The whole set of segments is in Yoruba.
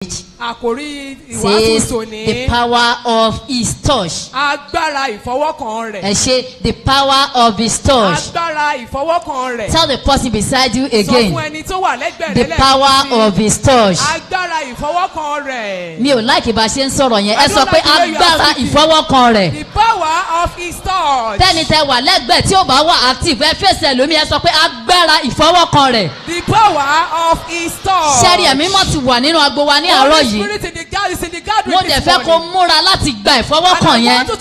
Àkòrí ìwàásù tòní. The power of his touch. Agbára ìfọwọ́kàn rẹ̀. Ẹ ṣe the power of his touch. Agbára ìfọwọ́kàn rẹ̀. Tell the person beside you Sọ again. fún ẹni tó wà lẹ́gbẹ̀ẹ́ rẹ̀ The power of his touch. Agbára ìfọwọ́kàn rẹ̀. Mi ò láìkí bá ṣe ń sọ̀rọ̀ yẹn. Ẹ sọ pé agbára ìfọwọ́kàn rẹ̀. The power of his touch. Tẹ́ni tẹ wà lẹ́gbẹ̀ẹ́ tí ó bá wà active ẹ fèsì ẹlòmí ẹ sọ pé agbára ìfọwọ́kàn rẹ̀. The power of his touch. Ṣẹ́rí ẹ̀mí mọ́ ti wà nínú agbo wa ní àárọ̀ yìí. Mo dẹ̀ fẹ́ kó múra láti gba ìfọwọ́kàn yẹn. Ohun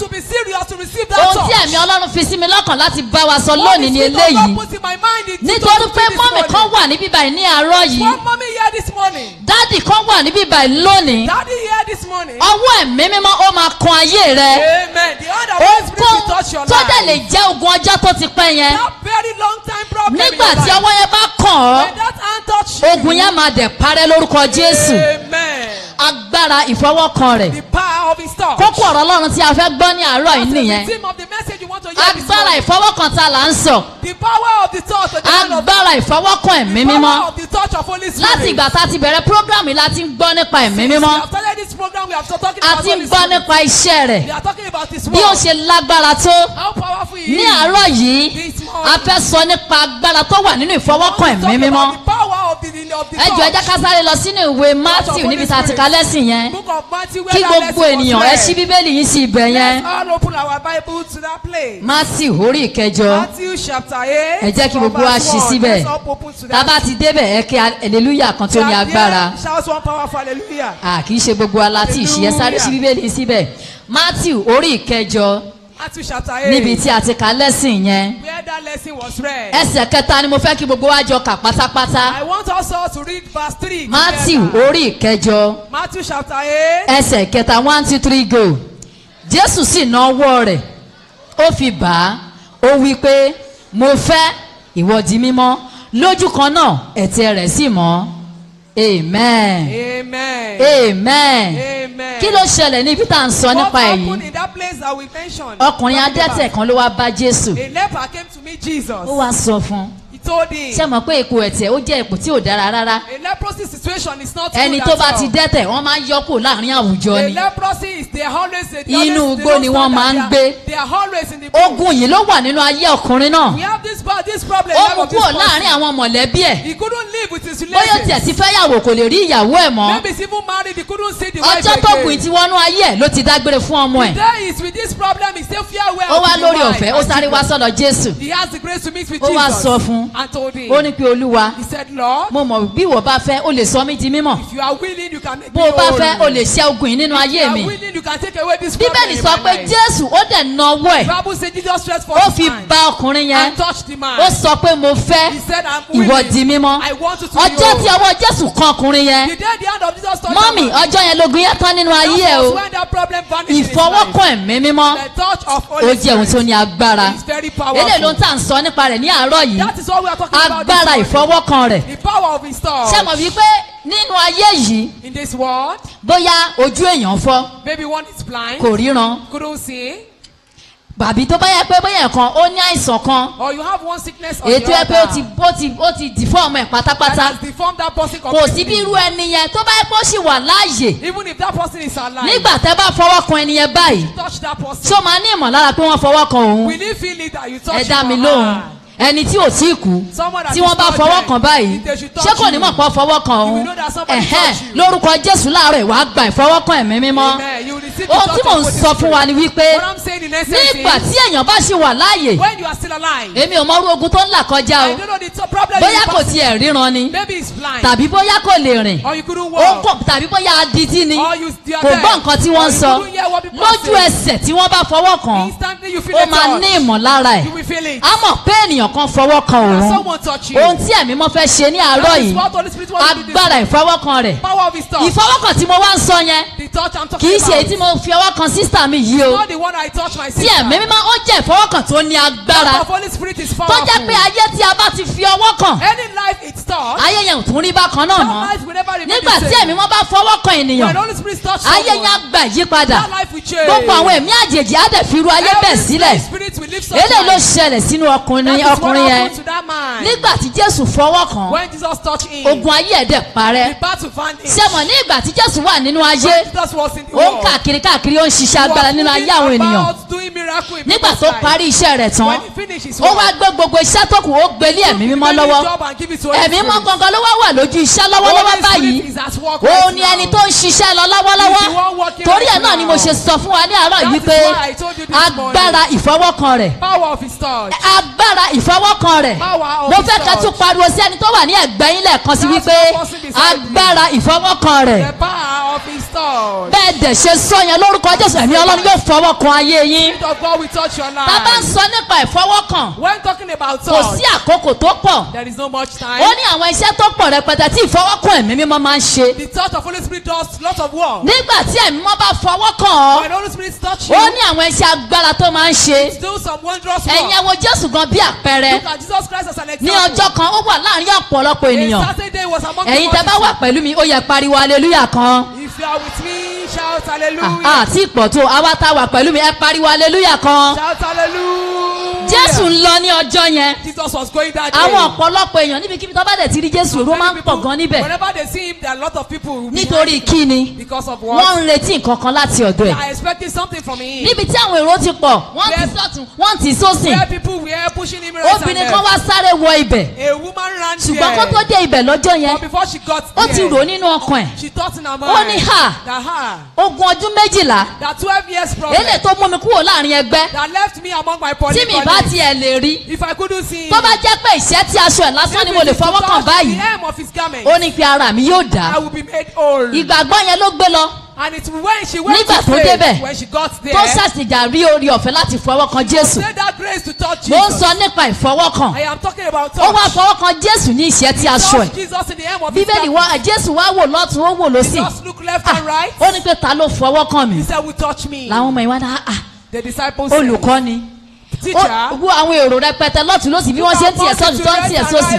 tí ẹ̀mí Ọlọ́run fi sí mi lọ́kàn láti bá wa sọ lónìí ni eléyìí. Nítorí pé mọ́mì kan wà níbí báyìí ní àárọ̀ yìí. Dádì kan wà níbí báyìí lónìí. Ọwọ́ ẹ̀mí mímọ́ ó máa kan ayé rẹ̀. Ogun tó dẹ̀ lè jẹ́ ogun ọjọ́ tó ti pẹ́ yẹn. Nígbà tí ọwọ́ yẹn bá kàn ọ́, ogun yẹn máa dẹ̀ parẹ́ lórúkọ Jésù. Agbára ìfọwọ́kàn rẹ̀. Kókó ọ̀rọ̀ Ọlọ́run tí a fẹ́ gbọ́ ní àárọ̀ yìí nìyẹn. Agbára ìfọwọ́kàn ta là ń sọ. Agbára ìfọwọ́kàn ẹ̀mí mímọ́. Láti ìgbà tá a ti bẹ̀rẹ̀ prógrámù yìí la ti ń gbọ́ nípa ẹ̀mí mímọ́. A ti ń gbọ́ nípa iṣẹ́ rẹ̀. Bí ó ṣe lágbára tó. Ní àárọ̀ yìí, a fẹ́ sọ nípa agbára tó wà nínú ìfọwọ́kàn ẹ̀mí mímọ́. Ẹ jọ̀ọ́ ẹ jẹ́ ká sáré lọ sínú ìwé Matthew níbi tá a ti ka lẹ́sìn yẹn. Kí gbogbo ènìyàn ẹ ṣí Bíbélì yín sí ibẹ̀ yẹn. Matthew orí ìkẹjọ. Ẹ jẹ́ kí gbogbo wa ṣí síbẹ̀. Tá a bá ti débẹ̀ ẹ kí hallelujah kan tó ní agbára. Kì í ṣe gbogbo ala tí ìṣiyẹ sáré ṣí Bíbélì yín síbẹ̀. Matthew orí ìkẹjọ. Níbi tí a ti ka lẹ́sìn yẹn. Ẹsẹ̀ kẹta ni mo fẹ́ kí gbogbo wa jọ kà pátápátá. Matthew orí ìkẹjọ. Ẹsẹ̀ kẹta 1, 2, 3 go. Jésù sì na ọwọ́ rẹ̀, ó fi bà á, ó wí pé mo fẹ́ ìwọ di mímọ́. Lójú kan náà ẹ̀tẹ̀ rẹ̀ sì mọ́. Amen. Amen. Amen. Amen. Kí ló ṣẹlẹ̀ níbi tá à ń sọ nípa èyí? Ọkùnrin adẹ́tẹ̀ kan ló wá bá Jésù. A leper came to meet Jesus. Ó wá sọ fún un. He told him. Ṣé mọ̀ pé ipò ẹ̀tẹ̀ ó jẹ́ ipò tí ò dára rárá? A leprosy situation is not good Ẹni tó bá ti dẹ́tẹ̀ wọ́n máa ń yọ kúrò láàrin àwùjọ ni. A leprosy is they always inú igbó ni wọ́n máa ń gbé. They are always in the bush. Ogun yìí ló wà nínú ayé ọkùnrin náà. We have this problem. Ó mú kúrò láàrin àwọn mọ̀lẹ́bí ẹ̀. He couldn't live with his relatives. Bóyá tiẹ̀ ti fẹ́ yàwó kò lè rí ìyàwó ẹ̀ mọ́. Maybe he's even married, he couldn't see the wife Ọjọ́ tó kù ti wọnú ayé ẹ̀ ló ti dágbére fún ọmọ ẹ̀. Today is with this problem, he still farewell. Ó wá lórí ọ̀fẹ́, ó sáré wá sọ́dọ̀ Jésù. He has the grace to meet with Ó wá Jesus. sọ fún. And told him. Ó ní pé Olúwa, He said, Lord, mo mọ̀ bí ìwọ bá fẹ́, o lè sọ mí di mímọ́. if you are willing, you can make Bó me o bá whole. fẹ́, o lè ṣẹ́ ogun yìí nínú ayé If you mi. are willing, you can take away this problem. Bíbélì in sọ my pé life. Jésù ó dẹ̀ na ọwọ́ ẹ̀. The Bible says Jesus stretched Ó forth fi his hand bá ọkùnrin yẹn. and touched the man. Ó sọ pé mo fẹ́ He said, I'm ìwọ willing. di mímọ́. I want you to Ọjọ́ be tí whole. ọwọ́ Jésù kan ọkùnrin yẹn. The day the hand of Jesus touched Mọ́mì, the man, ọjọ́ yẹn logun yẹn tán nínú ayé ẹ̀ that was o. when that problem vanished in his life. Ìfọwọ́kàn ẹ̀mí mímọ́. The touch of Ó Holy jẹ́ ohun tó Spirit ní agbára. is very powerful. Eléyìí ló ń tà ń sọ nípa rẹ̀ ní àárọ̀ yìí. That is what we are talking about this Agbára morning. ìfọwọ́kàn rẹ̀. The power of his touch. Ṣé mọ̀ wípé nínú ayé yìí In this world, bóyá ojú èèyàn fọ́ maybe one is blind, kò ríran. couldn't see, Bàbí tó bá yẹ pé bóyá ẹ̀kan ó ní àìsàn kan. or you have one sickness or Ètò the ẹ pé other ó ti dìfọ́ ọmọ ẹ̀ that pátápátá. has deformed that person Kò sí bí completely. irú ẹni yẹn tó bá yẹ pé ó sì wà láàyè. Even if that person is alive, Nígbà tẹ́ bá fọwọ́ kan ẹni yẹn báyìí, touch that person. ṣé o máa ní ìmọ̀lára pé wọ́n fọwọ́ kan òun? Will you feel it that you touch Ẹ dá him mi or lóhùn. her? Ẹni tí ò tí kú Someone that tí is wọ́n bá not fọwọ́ dead, kan báyìí if they should touch ṣé kò ní you, mọ̀ pé fọwọ́ kan you will òun? know that somebody touch you. Lórúkọ Jésù láàárọ̀ ìwà gba ìfọwọ́kàn ẹ̀mí mímọ́. Amen. You will receive the Ohun touch tí mò of ń Holy sọ fún wa ni wípé What I'm saying in essence nígbà is, tí èèyàn bá ṣì wà láàyè, when you are still alive, èmi ò mọrú ogun tó ń là kọjá I o. don't know the problem Bóyá is kò tiẹ̀ ríran ni, maybe it's blind, tàbí bóyá kò lè rìn, or you couldn't walk, tàbí bóyá adití ni, or you are kò dead, gbọ́ nǹkan tí wọ́n ń or you sọ. couldn't hear what people Lójú say. ẹsẹ̀ tí wọ́n bá fọwọ́ kàn, Instantly you feel ó a máa ní touch. ìmọ̀lára ẹ̀. You will feel it. Á mọ̀ pé ènìyàn kan fọwọ́ kan And òun. someone touch you. Ohun tí ẹ̀mí mọ́ fẹ́ ṣe ní àárọ̀ That is yìí, what Holy Spirit wants to do this agbára morning. ìfọwọ́kan rẹ̀. Power of his touch. Ìfọwọ́kàn tí mo wá ń sọ yẹn The touch I'm kì talking í ṣe èyí about. tí mo fi ọwọ́ kan sísítà mi yìí o. Not the one I touch my Tí sister. ẹ̀mí mímọ́ ó jẹ́ ìfọwọ́kàn tó ní agbára. The Holy Spirit is Tó powerful. jẹ́ pé ayé tí a bá ti fi ọwọ́ kàn, Any life it's touched, ayé yẹn ò tún rí bákan náà that mọ́. life will never remain Nígbà the tí same. ẹ̀mí mọ́ bá fọwọ́ kan When ènìyàn, Holy Spirit touch ayé yẹn á someone, gba ìyípadà. that life will change. Gbogbo àwọn ẹ̀mí àjèjì á dẹ̀ fi irú ayé bẹ́ẹ̀ Every sílẹ̀. spirit will believe such eléyìí ló lies. ṣẹlẹ̀ sínú That is what ọkùnrin yẹn happened to that man. nígbà tí Jésù fọwọ́ kàn When Jesus touched him, ogun ayé ẹ̀dẹ̀ parẹ́ the battle vanished. sẹ́mọ̀ ní ìgbà tí Jésù wà nínú ayé When Jesus was in the ó ń world, káàkiri ó ń ṣiṣẹ́ agbára nínú ayé àwọn ènìyàn doing miracle in nígbà people's tó lives. parí iṣẹ́ rẹ̀ tán When he finished his ó work, wá gbé gbogbo iṣẹ́ tó kù ó gbélé ẹ̀mí mímọ́ lọ́wọ́ ẹ̀mí mímọ́ gangan ló wá wà lójú iṣẹ́ lọ́wọ́lọ́wọ́ báyìí òun ni ẹni tó ń ṣiṣẹ́ lọ lọ́wọ́lọ́wọ́ torí ẹ̀ náà ni mo ṣe sọ fún wa ní àárọ̀ yìí pé agbára ìfọwọ́kàn rẹ̀ Power of his touch. agbára ìfọwọ́kàn rẹ̀ mo fẹ́ kẹ́ tún pariwo sí ẹni tó wà ní ẹ̀gbẹ́ yín lẹ́ẹ̀kan sí wípé agbára ìfọwọ́kàn rẹ̀ The power of his touch. bẹ́ẹ̀ dẹ̀ ṣe sọ yẹn lórúkọ Jésù ẹ̀mí Ọlọ́run yóò fọwọ́ kan ayé yín Spirit of God will touch your tá a bá ń life. sọ nípa ìfọwọ́kàn When talking about kò touch, sí àkókò tó pọ̀ there is no much time. ó ní àwọn iṣẹ́ tó pọ̀ rẹpẹtẹ tí ìfọwọ́kàn ẹ̀mí mímọ́ máa ń ṣe The touch of Holy Spirit does lots of work. nígbà tí ẹ̀mí mímọ́ bá fọwọ́ kàn ọ́ When Holy Spirit touch you, ó ní àwọn iṣẹ́ agbára tó máa ń ṣe do some wondrous ẹ̀yin ẹ work. wo Jésù gan bí àpẹẹrẹ Look at Jesus Christ as an ní example. ọjọ́ kan ó wà láàrin ọ̀pọ̀lọpọ̀ ènìyàn A Saturday was among the ẹ̀yin tẹ́ bá wà multitude. pẹ̀lú mi ó yẹ pariwo aleluya kan If you are with me, shout hallelujah. àti ìpọ̀ tó àwa tá a wà pẹ̀lú mi ẹ pariwo aleluya kan Shout hallelujah. Jésù ń lọ ní ọjọ́ yẹn Jesus was going that day. àwọn ọ̀pọ̀lọpọ̀ èèyàn níbikíbi tó bá dẹ̀ ti rí Jésù èrò máa ń pọ̀ gan níbẹ̀ Whenever they see him, there are a lot of people who nítorí kíni because of what? wọ́n ń retí nǹkan kan láti ọ̀dọ̀ They ẹ̀ are expecting something from him. níbi tí àwọn èrò ti pọ̀ wọ́n ti Yes. sọ́tún wọ́n ti sósìn Where people were pushing him right and obìnrin kan left. wá sáré wọ ibẹ̀ A woman ran ṣùgbọ́n kó there. tó dé ibẹ̀ lọ́jọ́ yẹn But before she got ó ti there, rò nínú ọkàn ẹ̀ she thought in her ó ní mind ha that ogun ọdún méjìlá that 12 years problem eléyìí tó mú mi kúrò láàrin ẹgbẹ́ that left me among my tí mi bá colleagues. tiẹ̀ lè rí If I couldn't see him, tó bá jẹ́ pé ìṣẹ́ tí aṣọ ẹ̀ lásán ni mo lè fọwọ́ kàn báyìí the hem of his garment, ó ní pé ara mi yóò dá I will be made whole. ìgbàgbọ́ yẹn ló gbé lọ And it's when she went Nígbà to tó faith, débẹ̀, when she got there, tó ṣàṣìjà rí orí ọ̀fẹ́ láti fọwọ́ kan Jésù said that grace to touch mo ń Jesus. sọ nípa ìfọwọ́kàn I am talking about ó wá touch. fọwọ́ kan Jésù ní ìṣẹ́ tí aṣọ ẹ̀ Touch Jesus in the hem of his bíbélì garment. wá Jésù wá wò lọ́tún ó wò lósì Just look left and right. ó ní pé ta ló fọwọ́ kàn mí He said, will touch me. làwọn ọmọ ìwádà The disciples said, olùkọ́ ni teacher, gbogbo àwọn èrò rẹpẹtẹ lọ́tún lósì bí wọ́n ṣe ń tiẹ̀ sọ́tún tó ń tiẹ̀ sósì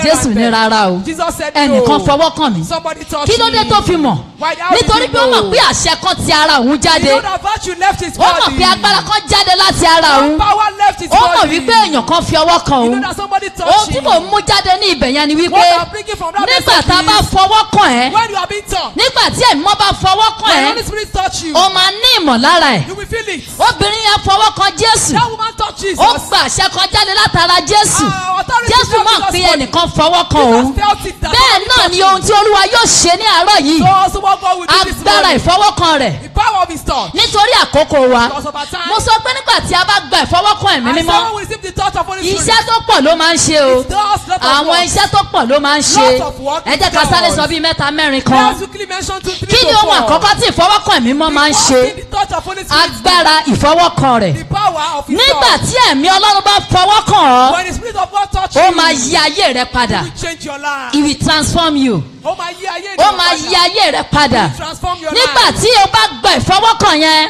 Jésù ní rárá o Jesus said, ẹnìkan no. fọwọ́ kàn mí Somebody touch kí ló dé me. tó fi mọ̀ Why, how did nítorí he pé ó mọ̀ know? pé àṣẹ kan ti ara òun You jáde know that virtue left his ó mọ̀ body. pé agbára kan jáde láti ara òun Power left his ó mọ̀ body. wípé èèyàn kan fi ọwọ́ kan You know òun that somebody ohun touched tí him. mò ń mú jáde ní ibẹ̀ yẹn ni wípé What I'm bringing from that nígbà message tá a bá is, fọwọ́ kàn ẹ́ when you are being touched, nígbà tí ẹ̀mí mọ́ bá fọwọ́ kàn when the ẹ́ Holy Spirit touch you, ó máa ní ìmọ̀lára ẹ̀ you will feel it. obìnrin yẹn fọwọ́ kan Jésù That woman touched Jesus. ó gba àṣẹ kan jáde látara Jésù Authority Jésù left mọ̀ Jesus' pé body. ẹnìkan fọwọ́ kan òun Jesus felt it that bẹ́ẹ̀ somebody náà touched ni him. ohun tí Olúwa yóò ṣe ní àárọ̀ yìí So also what God will do this agbára morning. ìfọwọ́kàn rẹ̀ The power of his touch. nítorí àkókò wa Because of our time. mo sọ pé nígbà tí a bá gba ìfọwọ́kàn ẹ̀mí And mímọ́ someone will receive the touch of Holy Spirit. iṣẹ́ tó pọ̀ ló máa ń ṣe o It does lot of àwọn work. iṣẹ́ tó pọ̀ ló máa ń ṣe Lot of work ẹ jẹ́ ká it sáré does. sọ bíi mẹ́ta mẹ́rin kan Let's quickly mention 2, 3 kí ni to 4. ohun àkọ́kọ́ tí ìfọwọ́kàn ẹ̀mí mímọ́ máa ń ṣe The touch of Holy Spirit. agbára ìfọwọ́kàn rẹ̀ The power of his nígbà touch. tí ẹ̀mí Ọlọ́run bá fọwọ́ kàn ọ́ When the Spirit of God touch ó you, máa yí ayé rẹ padà it will change your life. it will transform you Ó máa yí ayé ó rẹ máa padà. yí ayé rẹ padà It will transform your nígbà life. tí o bá gba ìfọwọ́kàn yẹn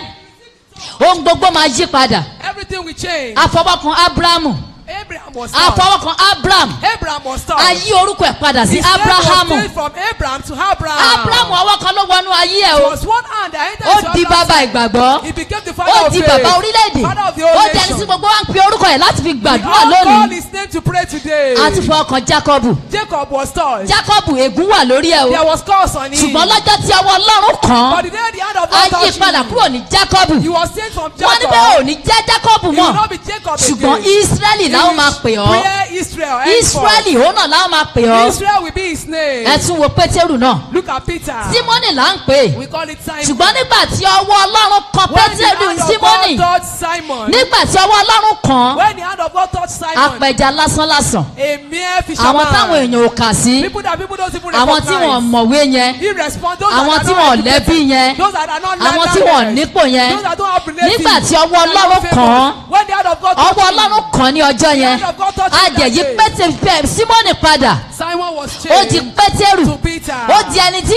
ohun gbogbo máa yí padà Everything will change. àfọwọ́kàn Ábúráhámù Abraham was touched. àfọwọ́kàn Ábúráhámù Abraham was touched. a yí orúkọ ẹ̀ padà sí His name was Ábúráhámù changed from Abraham to Abraham. Ábúráhámù ọwọ́ kan ló wọnú ayé ẹ̀ It o was one hand that entered ó into di Abraham's bàbá life. ìgbàgbọ́ He became the father ó of di faith. bàbá orílẹ̀-èdè Father of the ó whole di ẹni tí nation. gbogbo wa ń pe orúkọ ẹ̀ láti fi We gbàdúrà all call lónìí his name to pray today. àti fọwọ́kàn Jákọ́bù Jacob was touched. Jákọ́bù ègún wà lórí ẹ̀ o There was curse on him. ṣùgbọ́n lọ́jọ́ tí ọwọ́ Ọlọ́run kàn But the day the hand of á God yí touched padà him, kúrò ní Jákọ́bù he was changed from wọ́n ní Jacob. pé ò ní jẹ́ Jákọ́bù He will mọ́ not be Jacob ṣùgbọ́n again. Ísírẹ́lì làwọn máa pè ọ́ Prayer Israel. Ísírẹ́lì òun náà làwọn máa pè ọ́ Israel will be his name. ẹ tún wo Pétérù náà Look at Peter. Símónì là ń pè We call it Simon. ṣùgbọ́n nígbà tí ọwọ́ Ọlọ́run kàn When the Pétérù hand of Símónì God touched Simon. nígbà tí ọwọ́ Ọlọ́run kàn When the hand of God touched Simon. apẹja lásánlásán A mere fisherman. àwọn táwọn èèyàn ò kà sí People that people don't even àwọn tí wọn recognize. mọ̀wé yẹn He respond. Those àwọn that tí are wọn not lẹ́bí educated. yẹn Those that are not àwọn tí learned. wọn nípò yẹn Those that don't have relatives. nígbà tí ọwọ́ That are Ọlọ́run not kàn famous. When the hand of God touched ọwọ́ him, Ọlọ́run kàn ní ọjọ́ yẹn the hand of God touched him that àjẹ̀yí day. Símónì padà Simon was ó di changed Pétérù to Peter. ó di ẹni tí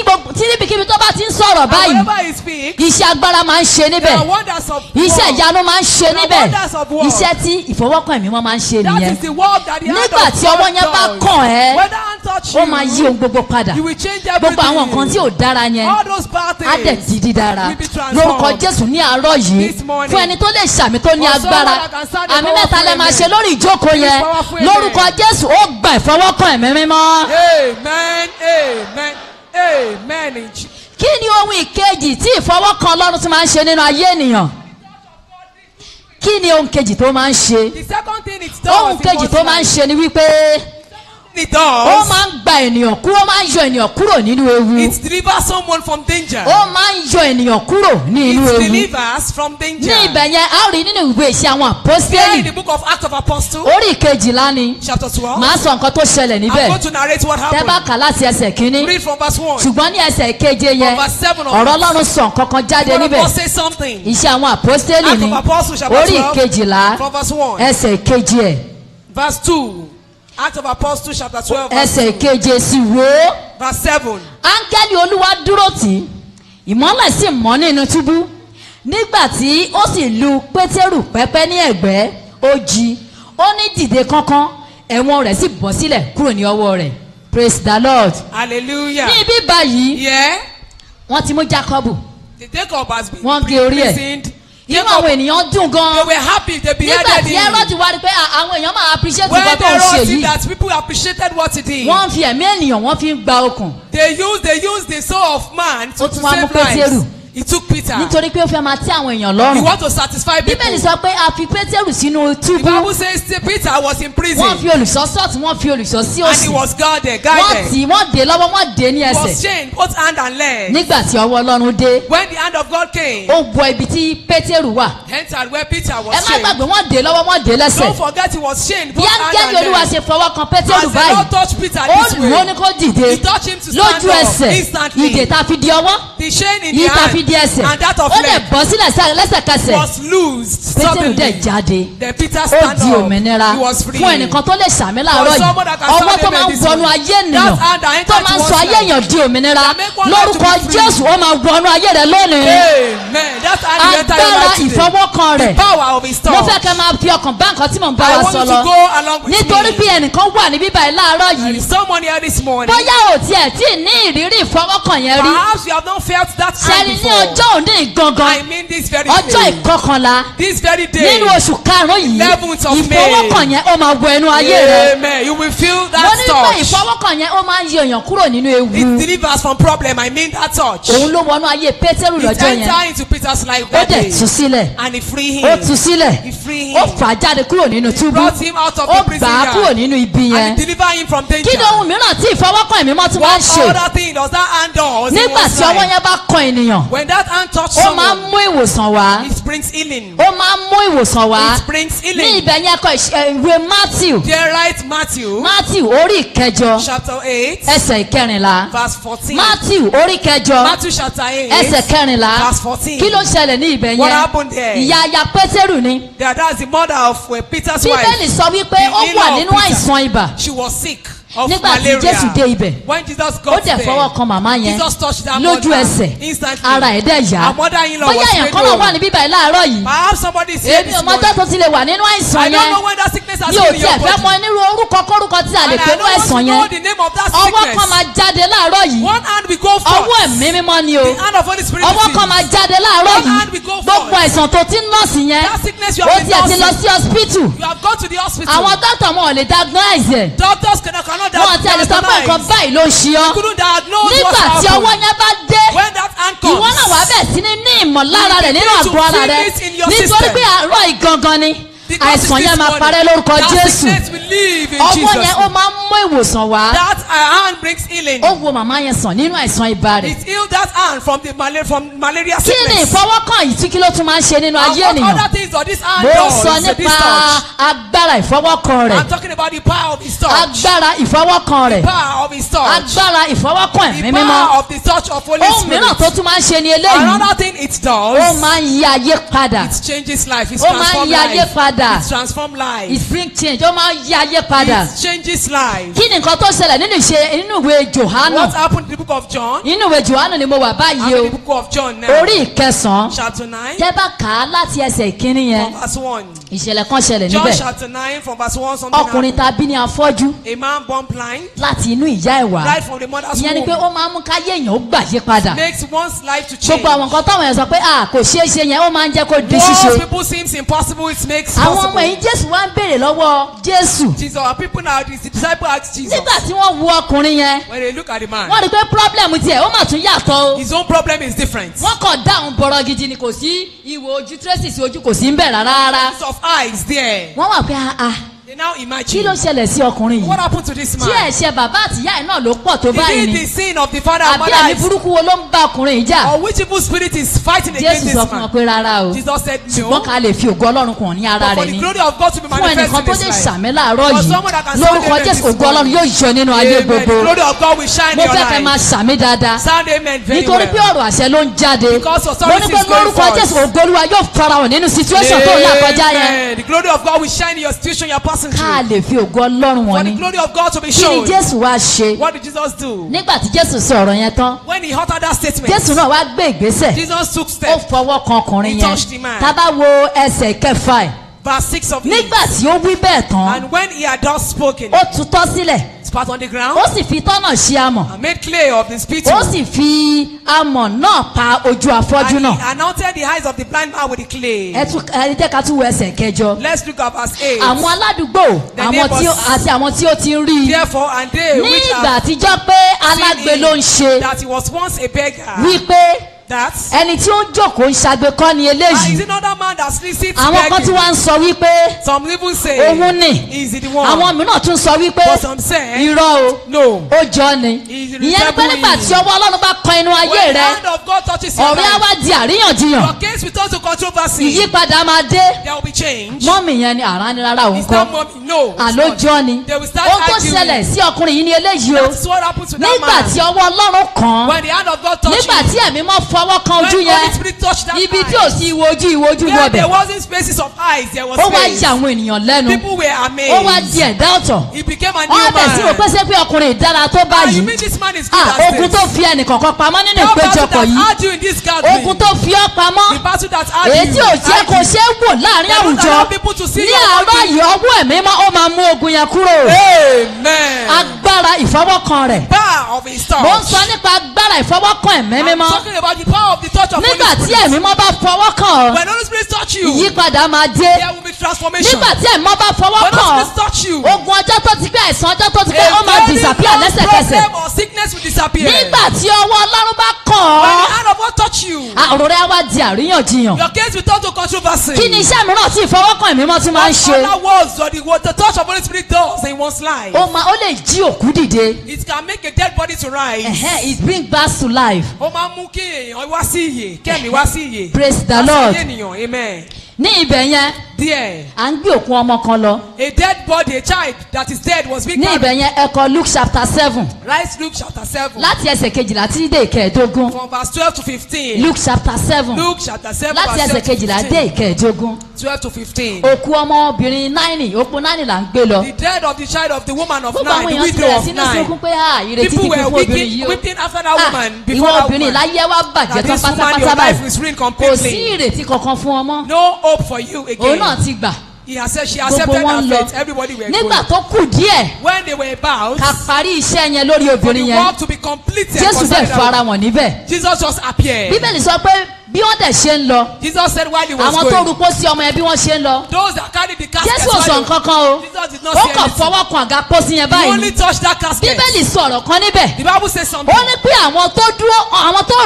níbikíbi tó bá ti ń sọ sọ̀rọ̀ And báyìí whenever he speaks, iṣẹ́ agbára máa ń ṣe there níbẹ̀ are wonders of iṣẹ́ work. ìyanu máa ń ṣe There are níbẹ̀ wonders of work. iṣẹ́ tí ìfọwọ́kàn ẹ̀mí wọn máa ń ṣe That nìyẹn is the work that the hand nígbà of tí ọwọ́ God yẹn bá does. kàn ẹ́ When that hand touch ó máa yí ohun you, gbogbo padà you will change gbogbo àwọn nǹkan tí everything. ò dára yẹn All those bad á dẹ̀ things. di dídára will be transformed. lórúkọ Jésù ní àárọ̀ yìí This morning. fún ẹni tó lè ṣàmì tó ní For agbára someone that can stand a àmì mẹ́ta powerful lè máa amen. ṣe lórí ìjókòó This yẹn powerful amen. lórúkọ Jésù ó gba ìfọwọ́kàn ẹ̀mí mímọ́. Amen. Amen. Amen. In Je- kí ni ohun ìkejì tí ìfọwọ́kàn Ọlọ́run tún máa ń ṣe nínú ayé ènìyàn kí ni ohun kejì tó máa ń ṣe The second thing it does. ohun kejì tó máa ń ṣe ni wípé It ó does. máa ń gba ènìyàn kúrò ó máa ń yọ ènìyàn kúrò nínú ewu It delivers someone from danger. ó máa ń yọ ènìyàn kúrò ní inú It ewu delivers from ní danger. ibẹ̀ yẹn a ó rí nínú ìwé Iṣẹ́ àwọn Here in àpọ́stélì the book of Acts of Apostles, orí ìkejìlá ni chapter 12, màá sọ nǹkan tó ṣẹlẹ̀ I'm níbẹ̀ going to narrate what tẹ́ bá happened. kà láti ẹsẹ̀ kínní Read from verse 1. ṣùgbọ́n ní ẹsẹ̀ keje yẹn From verse 7 on. ọ̀rọ̀ Ọlọ́run sọ nǹkan kan jáde One of níbẹ̀ us say something. Iṣẹ́ àwọn àpọ́stélì Acts ni of Apostles, chapter orí 12, ìkejìlá from verse 1. ẹsẹ̀ keje ẹ̀ Verse 2. Acts of Apostles, chapter 12, verse ẹsẹ̀ 2. keje sì wò ó Verse 7. áńgẹ́lì Olúwa dúró tì í ìmọ́lẹ̀ sì mọ́ nínú túbú nígbà tí ó sì lu Pétérù pẹ́pẹ́ ní ẹ̀gbẹ́ ó jí ó ní dìde kánkán ẹ̀wọ̀n rẹ̀ sì bọ́ sílẹ̀ kúrò ní ọwọ́ rẹ̀ praise the Lord. Hallelujah. ní ibi báyìí Yeah. wọ́n ti mú Jákọ́bù The Jacob has been wọ́n gé orí ẹ̀ imprisoned. inú àwọn ènìyàn dùn They gan were happy. They nígbà beheaded tí him. Hẹ́rọ́dì wá rí pé àwọn èèyàn máa appreciate When nǹkan tó ń they ṣe wrote it yìí that people appreciated what he did. wọ́n fi ẹ̀mí ènìyàn wọ́n fi ń gba okùn They used the soul of man Ó to tún wá mú save lives. Pétérù. He took Peter. nítorí pé ó fẹ́ máa tẹ́ àwọn èèyàn He lọ́rùn want to satisfy people. bíbélì sọ pé a fi Pétérù sínú The túbú Bible says Peter was in prison wọ́n fi olùṣọ́ sọ́ọ̀tún wọ́n fi olùṣọ́ sí and he òsì was guarded. wọ́n tì í wọ́n dè lọ́wọ́ wọ́n dè ní He was ẹsẹ̀ chained both hand and leg. nígbà tí ọwọ́ Ọlọ́run dé When the hand of God came, ó bọ ibi tí Pétérù wà entered where Peter ẹ was má chained. gbàgbé wọ́n dè lọ́wọ́ wọ́n dè lẹ́sẹ̀ Don't forget he was chained both bí hand áńgẹ́lì and Olúwa leg. ṣe fọwọ́ kan Pétérù As the báyìí Lord touched Peter ó this lù ó way, ní kó dìde he touched him to stand lójú up ẹsẹ̀ instantly. ìdè tá a fi di ọwọ́ The chain in the yìí tá a fi hand di ẹsẹ̀ and that of ó dẹ̀ leg bọ́ sílẹ̀ lẹ́sẹ̀kẹsẹ̀ was loosed Pétérù dẹ̀ suddenly. jáde Then Peter ó stand di up. òmìnira He was free. fún ẹnìkan tó lè ṣàmì For láàárọ̀ someone that yìí can ọwọ́ stand tó máa ń amen this wọnú morning. ayé ènìyàn That hand that tó entered máa ń towards sọ ayé life. èèyàn di òmìnira That make one lórúkọ life to be free. Jésù ó máa wọnú ayé rẹ lónìí Amen. That hand you enter your agbára life today. ìfọwọ́kàn rẹ̀ The power of his mo touch. fẹ́ kẹ́ máa fi ọkàn bá nǹkan tí mò ń bá I wa want sọ you lọ to go along with nítorí bí me. ẹnìkan wà níbí báyìí láàárọ̀ There yìí is someone here this morning. bóyá ò tiẹ̀ tí ì ní ìrírí ìfọwọ́kàn yẹn rí Perhaps you have not felt that hand ṣẹ́ni ní before. ọjọ́ òní gangan I mean this very ọjọ́ day. ìkọkànlá This very day. nínú oṣù karùn-ún yìí 11th of May. ìfọwọ́kàn yẹn ó máa wọ ẹnu ayé rẹ Amen. You will feel mo that ní pé touch. ìfọwọ́kàn yẹn ó máa ń yọ èèyàn kúrò nínú ewu It delivers from problem. I mean that touch. òun ló wọnú ayé Pétérù It lọ́jọ́ yẹn entered into Peter's life ó that dẹ̀ day. tú sílẹ̀ And he freed ó him. tú sílẹ̀ He freed ó him. fà á jáde kúrò nínú túbú Brought him out of ó the prison gbà á kúrò yard. nínú ibi yẹn And he delivered him from danger. kí ni ohun mìíràn tí ìfọwọ́kàn ẹ̀mí mọ́ tún máa ń What ṣe other thing does that hand does? in nígbà one's tí ọwọ́ life? yẹn bá kan ènìyàn When that hand touches ó máa ń someone, mú ìwòsàn wá it brings healing. ó máa ń mú ìwòsàn wá It brings ní healing. ibẹ̀ yẹn kọ ìwé Matthew Dear right Matthew, orí ìkẹjọ chapter 8, ẹsẹ̀ ìkẹrìnlá verse 14. Matthew orí ìkẹjọ Matthew chapter 8, ẹsẹ̀ kẹrìnlá verse 14. kí ló ṣẹlẹ̀ ní ibẹ̀ What yẹn happened there? ìyá aya Pétérù ni That's the mother of Peter's bíbélì wife. sọ wípé ó wà nínú àìsàn ibà She was sick of nígbà tí Jésù dé malaria. ibẹ̀ When Jesus ó got dẹ̀ there, fọwọ́ kan màmá yẹn Jesus touched that lójú mother ẹsẹ̀ instantly. ara ẹ̀ dẹ̀ yá Her mother-in-law bóyá was èèyàn made kan náà wà whole. níbí báyìí láàárọ̀ yìí Perhaps somebody is here èmi this ò mọjọ́ morning. tó ti lè wà nínú I àìsàn don't yẹn know when that sickness has mi ò been in tiẹ̀ your fẹ́ mọ body. onírú orúkọ kórúkọ tí a lè And pè I ní don't want àìsàn to yẹn know the name of that ọwọ́ kan sickness. máa jáde láàárọ̀ yìí One hand will go ọwọ́ forth. ẹ̀mí mímọ́ ni o The hand of Holy Spirit ọwọ́ is kan in. máa jáde láàárọ̀ One yìí hand will go gbogbo forth. àìsàn tó ti ń nọ́ọ̀sì yẹn That sickness you ó have been tiẹ̀ ti lọ nursing. sí hospital You have gone to the hospital. àwọn dókítà wọn ò lè diagnose ẹ̀ Doctors cannot wọn ti ẹ̀ lè sọ pé nǹkan báyìí ló ń ṣe ọ́ couldn't diagnose nígbà what's tí ọwọ́ happened. yẹn bá dé When that hand comes, ìwọ náà wàá bẹ̀ sí ní ìmọ̀lára rẹ̀ nínú begin to àgọ́ ara feel rẹ̀ it in your nítorí system. pé àárọ̀ ìgangan ni because àìsàn it's yẹn this máa morning, parẹ́ lórúkọ that Jésù sickness will leave in ọwọ́ Jesus' yẹn ó name. máa ń mú ìwòsàn wá That hand brings healing. ó wo màmá yẹn sàn nínú àìsàn ibà rẹ̀ It healed that hand from the malaria kí ni sickness. ìfọwọ́kàn yìí tí kí ló tún máa ń ṣe nínú And ayé what ènìyàn other things does this hand mo does? sọ Is this nípa touch. agbára ìfọwọ́kàn rẹ̀ I'm talking about the power of his touch. agbára ìfọwọ́kàn rẹ̀ Power of his touch. agbára ìfọwọ́kàn The ẹ̀mí mímọ́ power of the touch of Holy ohun mìíràn tó Spirit. tún máa ń ṣe ni eléyìí Another thing it ó does, máa ń yí ayé padà it changes life. It ó máa ń transforms yí ayé life. padà It transforms life. it bring change ó máa ń yí ayé padà It changes life. kí ni nǹkan tó ṣẹlẹ̀ nínú ìwé Jòhánù What happened in the book book of John. Inú ìwé Jòhánù ni mo wà báyìí I'm o. in the book of John now. Orí ìkẹsàn-án. Chapter 9. Tẹ́ bá kà á láti ẹsẹ̀ ìkíní yẹn. From verse 1. Ìṣẹ̀lẹ̀ kan ṣẹlẹ̀ John níbẹ̀. chapter 9 from verse 1 something Ọkùnrin happened. tàbí ní afọ́jú A man born blind. láti inú ìyá ẹ̀ wá. Died from the mother's Ìyẹn ni pé womb. ó máa ń mú káyé èèyàn ó gbàyé padà. Makes one's life to change. Gbogbo àwọn nǹkan táwọn èèyàn sọ pé kò ṣeé ṣe yẹn ó máa ń jẹ́ kó di Most ṣíṣe. people seems impossible, it makes Àwọn ọmọ possible. ẹ̀yìn Jésù wá ń béèrè lọ́wọ́ Jésù. Jesus, our people now, the disciple asked Jesus. Nígbà tí wọ́n wo ọkùnrin yẹn, When they look at the man, wọ́n rí i pé pírọ́blẹ̀mù tiẹ̀ ó mà tún yàtọ̀ o. his own problem is different. Wọ́n kàn dáhùn bọ̀rọ̀ gidi ni kò sí ìwò ojú tracy sí ojú kò sí ń bẹ̀ rárá. Of eyes there. Wọ́n wà pé They now kí imagine. ló ṣẹlẹ̀ sí ọkùnrin What yìí? happened to this Tí man? ẹ̀ṣẹ̀ bàbá àtìyá ẹ̀ náà ló pọ̀ tó Is báyìí it ni? the sin of the father and Àbí mother? ẹ̀mí burúkú wo ló ń bá ọkùnrin yìí jà? Or which evil spirit is fighting against Jésù this sọ fún wọn man? pé rárá o. Jesus said Ṣùgbọ́n no. ká lè fi ògo Ọlọ́run kàn ní ara But for rẹ̀ the ni. glory of God to be Fún manifest ẹnìkan in tó his lè life. ṣàmì láàárọ̀ For yìí, someone that can lórúkọ stand Jésù amen ògo Ọlọ́run this yóò yọ nínú ayé Amen. The gbogbo. glory of God will shine Mo in your fẹ́ kẹ́ máa life. ṣàmì dáadáa. Sound amen very Nítorí pé well. ọ̀rọ̀ àṣẹ ló ń jáde. Because Mo authority ní pé is going lórúkọ forth. Jésù ògo Olúwa yóò farahàn nínú situation tó ń là kọjá yẹn. Amen. The glory of God will shine in your situation you are passing Ká through. lè fi ògo Ọlọ́run For wọ̀n the ni. glory of God to be Kí ni shown. Jésù wá ṣe? What did Jesus do? Nígbà tí Jésù sọ ọ̀rọ̀ yẹn tán, When he uttered that statement, Jésù náà wá gbé ìgbésẹ̀. Jesus took Ó steps. fọwọ́ kan ọkùnrin He yẹn. touched the man. Tá bá wo ẹsẹ̀ kẹfà ẹ̀. Verse 6 of it. Nígbà tí ó wí bẹ́ẹ̀ tán, And when he had thus spoken, ó tutọ́ sílẹ̀. spat on the ground Ó sì fi tọ́nà ṣe amọ̀. and made clay of the spittle. Ó sì fi amọ̀ náà pa ojú afọ́jú And náà. he anointed the eyes of the blind man with the clay. Ẹni tẹ́ ká tún wo ẹsẹ̀ kẹjọ. Let's look at verse 8. Àwọn aládùúgbò The àwọn neighbors. tí àti àwọn tí ó ti ń rí i. Therefore, and they Ní which ìgbà have àtijọ́ pé alágbe seen ló ń him, ṣe that he was once a beggar, wípé that ẹni tí ó ń jókòó ń ṣagbe kọ́ ni is eléyìí. another man that sits Àwọn kan tí begging. wọ́n ń sọ wípé Some even say, òun ni. is it the one? Àwọn mìíràn tún sọ wípé But some say, irọ́ o. no. Ó jọ ni. He's Ìyẹn ni pé resembling nígbà tí ọwọ́ Ọlọ́run bá kan inú ayé When the rẹ, hand of God touches your ọ̀rẹ́ á life, wá di àríyànjiyàn. your case will turn to controversy. Ìyípadà máa dé. There will be change. Mọ́mì yẹn ni àrá ni rárá òun It's kọ́. not mommy. No. it's Àló not. jọ ni. They will start Ohun tó arguing. ṣẹlẹ̀ sí ọkùnrin yìí ni eléyìí o. That's what happened to that Nígbà man. tí ọwọ́ Ọlọ́run kàn án, When the hand of God touched nígbà tí him, ẹ̀mí mọ́ fọwọ́ kan ojú when yẹn, Holy Spirit touched that ibi tí eye, ò sí ìwo ojú where lọ́bẹ̀. there wasn't spaces of eyes, there was Ó wá space. yà àwọn ènìyàn lẹ́nu. People were amazed. Ó wá di ẹ̀dá ọ̀tọ̀. He became a new Wọ́n bẹ̀ sí man. òpé ṣé pé ọkùnrin ìdára tó Ah, you báyìí. mean this man is good as Ogun this? tó fi ẹnìkọ̀ọ̀kan pamọ́ nínú That battle ìpéjọpọ̀ that yìí. had you in this gathering. Ogun tó fi ọ́ The pamọ́. battle that had Èyí you. tí ò jẹ́ kó ṣe é wò láàrin They don't àwùjọ. allow people to see Ní your àárọ̀ body. yìí ọwọ́ ẹ̀mí mọ́ ó máa mú ogun yẹn kúrò. Amen. Agbára ìfọwọ́kan rẹ̀. Power of his touch. Mo ń sọ nípa agbára ìfọwọ́kan ẹ̀mí I'm mímọ́. talking about the power of the touch of Nígbà Holy tí Spirit. ẹ̀mí mọ́ bá fọwọ́ kàn ọ́, When Holy Spirit touch you, ìyípadà máa dé. there will be transformation. Nígbà tí ẹ̀mí mọ́ bá fọwọ́ When kàn Holy ọ́, Spirit touch you, ogun ọjọ́ tó ti pẹ́, àìsàn ọjọ́ tó ti pẹ́, ó a máa very disappear long lẹ́sẹ̀kẹsẹ̀. problem or sickness will disappear. Nígbà tí ọwọ́ Ọlọ́run bá kàn When ọ́, the hand of God touch you, ọ̀rọ̀ rẹ̀ á wá di àríyànjiyàn. your case will turn to controversy. Kí ni iṣẹ́ mìíràn tí ìfọwọ́kàn ẹ̀mí mọ́ tún máa ń ṣe? Other words, or what the touch of Holy Spirit does in one's life. Ó lè jí òkú dìde. It can make a dead body to rise. It brings back to life. Ó máa ń mú kí èèyàn wá sí ìyè, kẹ́mi wá sí ìyè. Praise the Wá sí Lord. ìyè ènìyàn, amen. Ní ibẹ̀ yẹn, There, à ń gbé òkú ọmọ kan lọ. a dead body, a child that is dead was being Ní carried. ibẹ̀ yẹn, ẹ kọ Luke chapter 7 Right, Luke chapter 7. láti ẹsẹ̀ kejìlá títí dé ìkẹẹ̀dógún. From verse 12 to 15. Luke chapter 7 Luke chapter 7 láti verse ẹsẹ̀ 12 to kejìlá 15. dé ìkẹẹ̀dógún. 12 to 15. Òkú ọmọbìnrin náírì, òpó náírì là ń gbé lọ. The death of the child of the woman of Gbogbo àwọn 9, the èèyàn ti widow bẹ̀rẹ̀ of sí ní 9. sunkún pé ìrètí ti People kú were fún obìnrin yìí o. weeping after that woman, Ìwọ before that obìnrin woman. láyé wá That bàjẹ́ tán this woman, pátápátá your life báyìí. is ruined Kò sí completely. ìrètí kankan fún ọmọ. No hope for you Òun náà again. ti gbà. He has said she Gbogbo accepted wọn her lọ. fate. Everybody were going. Nígbà tó kù díẹ̀, When they were about ká parí iṣẹ́ yẹn lórí for obìnrin the yẹn. work to be completed, Jésù concerning dẹ̀ that fara woman, wọn níbẹ̀. Jesus just appeared. Bíbélì sọ pé bí wọ́n dẹ̀ ṣe ń lọ, Jesus said while he was àwọn tó going, rúpó sí ọmọ yẹn bí wọ́n ṣe ń lọ. those that carried the casket, Jésù ò sọ nǹkan kan o. Jesus did not Ó say kàn anything. fọwọ́ kan àga pósí yẹn He báyìí. only touched that casket. Bíbélì sọ̀rọ̀ kan níbẹ̀. The Bible says something. Ó ní pé àwọn tó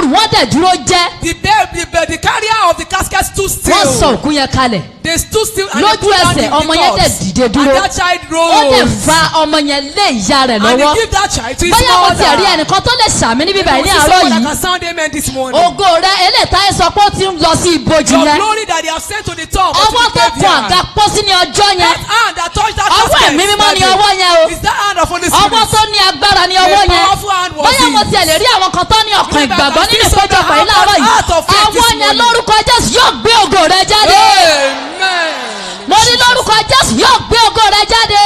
rù wọ́n dẹ̀ dúró jẹ́. The carrier of the casket stood still. Wọ́n sọ òkú yẹn kalẹ̀. They stood still and Lójú they put down ẹsẹ̀, the ọmọ yẹn dẹ̀ corpse. dìde And dúró. that child Ó dẹ̀ rose. fa ọmọ yẹn lé ìyá rẹ̀ And he lọ́wọ́. gave that child to his Bóyá mo mother. ti rí ẹnìkan tó lè ṣàmì níbí báyìí ní There was àárọ̀ someone that yìí. can sound amen this morning. Ògo rẹ̀ eléyìí sọ pé ó ti ń lọ sí ibojì Your yẹn. glory that they have sent to the top. Ọwọ́ tó kan àga pósí ní ọjọ́ yẹn. That hand that touched that Ọwọ́ casket. ẹ̀mí mímọ́ ni that ọwọ́ yẹn o. is that hand of Holy Spirit. Ọwọ́ tó ní agbára ní ọwọ́ A yẹn. powerful hand was Bóyá mo it. tiẹ̀ lè rí àwọn kan tó ní ọkàn Maybe I ìgbàgbọ́ can nínú see some ìpéjọpọ̀ yìí that láàárọ̀ have yìí. heart of faith this Ọwọ́ yẹn morning. lórúkọ Jésù yóò gbé ògo rẹ̀ jáde. Amen. Mo ní lórúkọ Jésù yóò gbé ògo rẹ̀ jáde.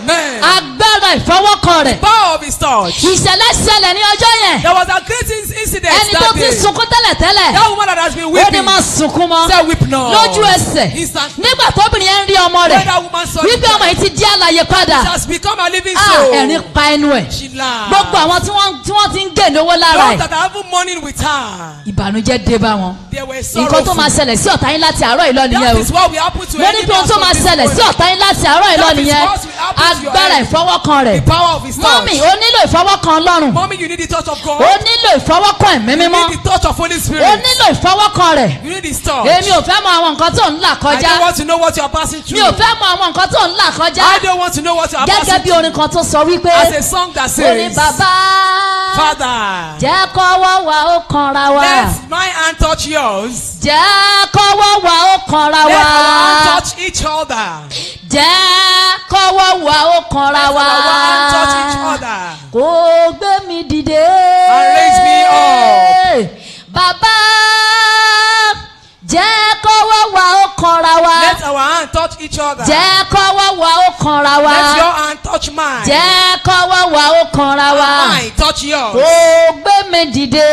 Amen. Agbára ìfọwọ́kàn rẹ̀. Power of his touch. church. Ìṣẹ̀lẹ̀ ṣẹlẹ̀ ní ọjọ́ yẹn. There was a great incident ẹni tó that ti day. sunkún tẹ́lẹ̀tẹ́lẹ̀. That woman that has been ó ní weeping. máa sunkún mọ́. Said weep no. lójú ẹsẹ̀. Instantly. nígbà tóbìnrin yẹn ń rí ọmọ When rẹ̀. that woman saw wípé ọmọ yìí ti di alààyè padà. it has become a living soul. ẹ̀rín pa ẹnu ẹ̀. She laughed. gbogbo àwọn tí wọ́n ti ń gé lówó lára Those ẹ̀. that are having mourning with her. ìbànújẹ́ dé bá wọn. They were nǹkan tó máa sorrowful. ṣẹlẹ̀ sí ọ̀tá yín láti àárọ̀ ìlọ nìyẹn That o. is what will happen to mo ní pé ohun tó máa ṣẹlẹ̀ sí ọ̀tá yín láti àárọ̀ ìlọ That is nìyẹn. what will happen to your agbára enemy. ìfọwọ́kan The rẹ̀. power of his touch. mọ́mì ó nílò ìfọwọ́kan Ọlọ́run. Mommy, you need the touch of God. ó nílò ìfọwọ́kan ẹ̀mí You mímọ́. need the touch of Holy Spirit. ó nílò ìfọwọ́kan rẹ̀. You need his touch. èmi ò fẹ́ mọ àwọn nǹkan tó ń là I kọjá. don't want to know what you are passing mi through. ò fẹ́ mọ àwọn nǹkan tó ń là kọjá. I don't want to know what you are gẹ́gẹ́ passing bí orin kan tó sọ wípé. As a song that ó ní says, bàbá. Father, jẹ́ kọ́wọ́ wa ó kanra wa. let my hand touch yours. jẹ́ kọ́wọ́ wa ó kanra Let wa. our hand touch each other. jẹ́ kọ́wọ́ wa ó kanra Let wa. our hand touch each other. kó gbé mi dìde. And raise me up. bàbá jẹ́ kọ́wọ́ wa ó kanra wa. Let our hand touch each other. jẹ́ kọ́wọ́ wa ó kanra wa. Let your hand touch mine. jẹ́ kọ́wọ́ wa ó kanra wa. And mine touch yours. kó gbé mi dìde.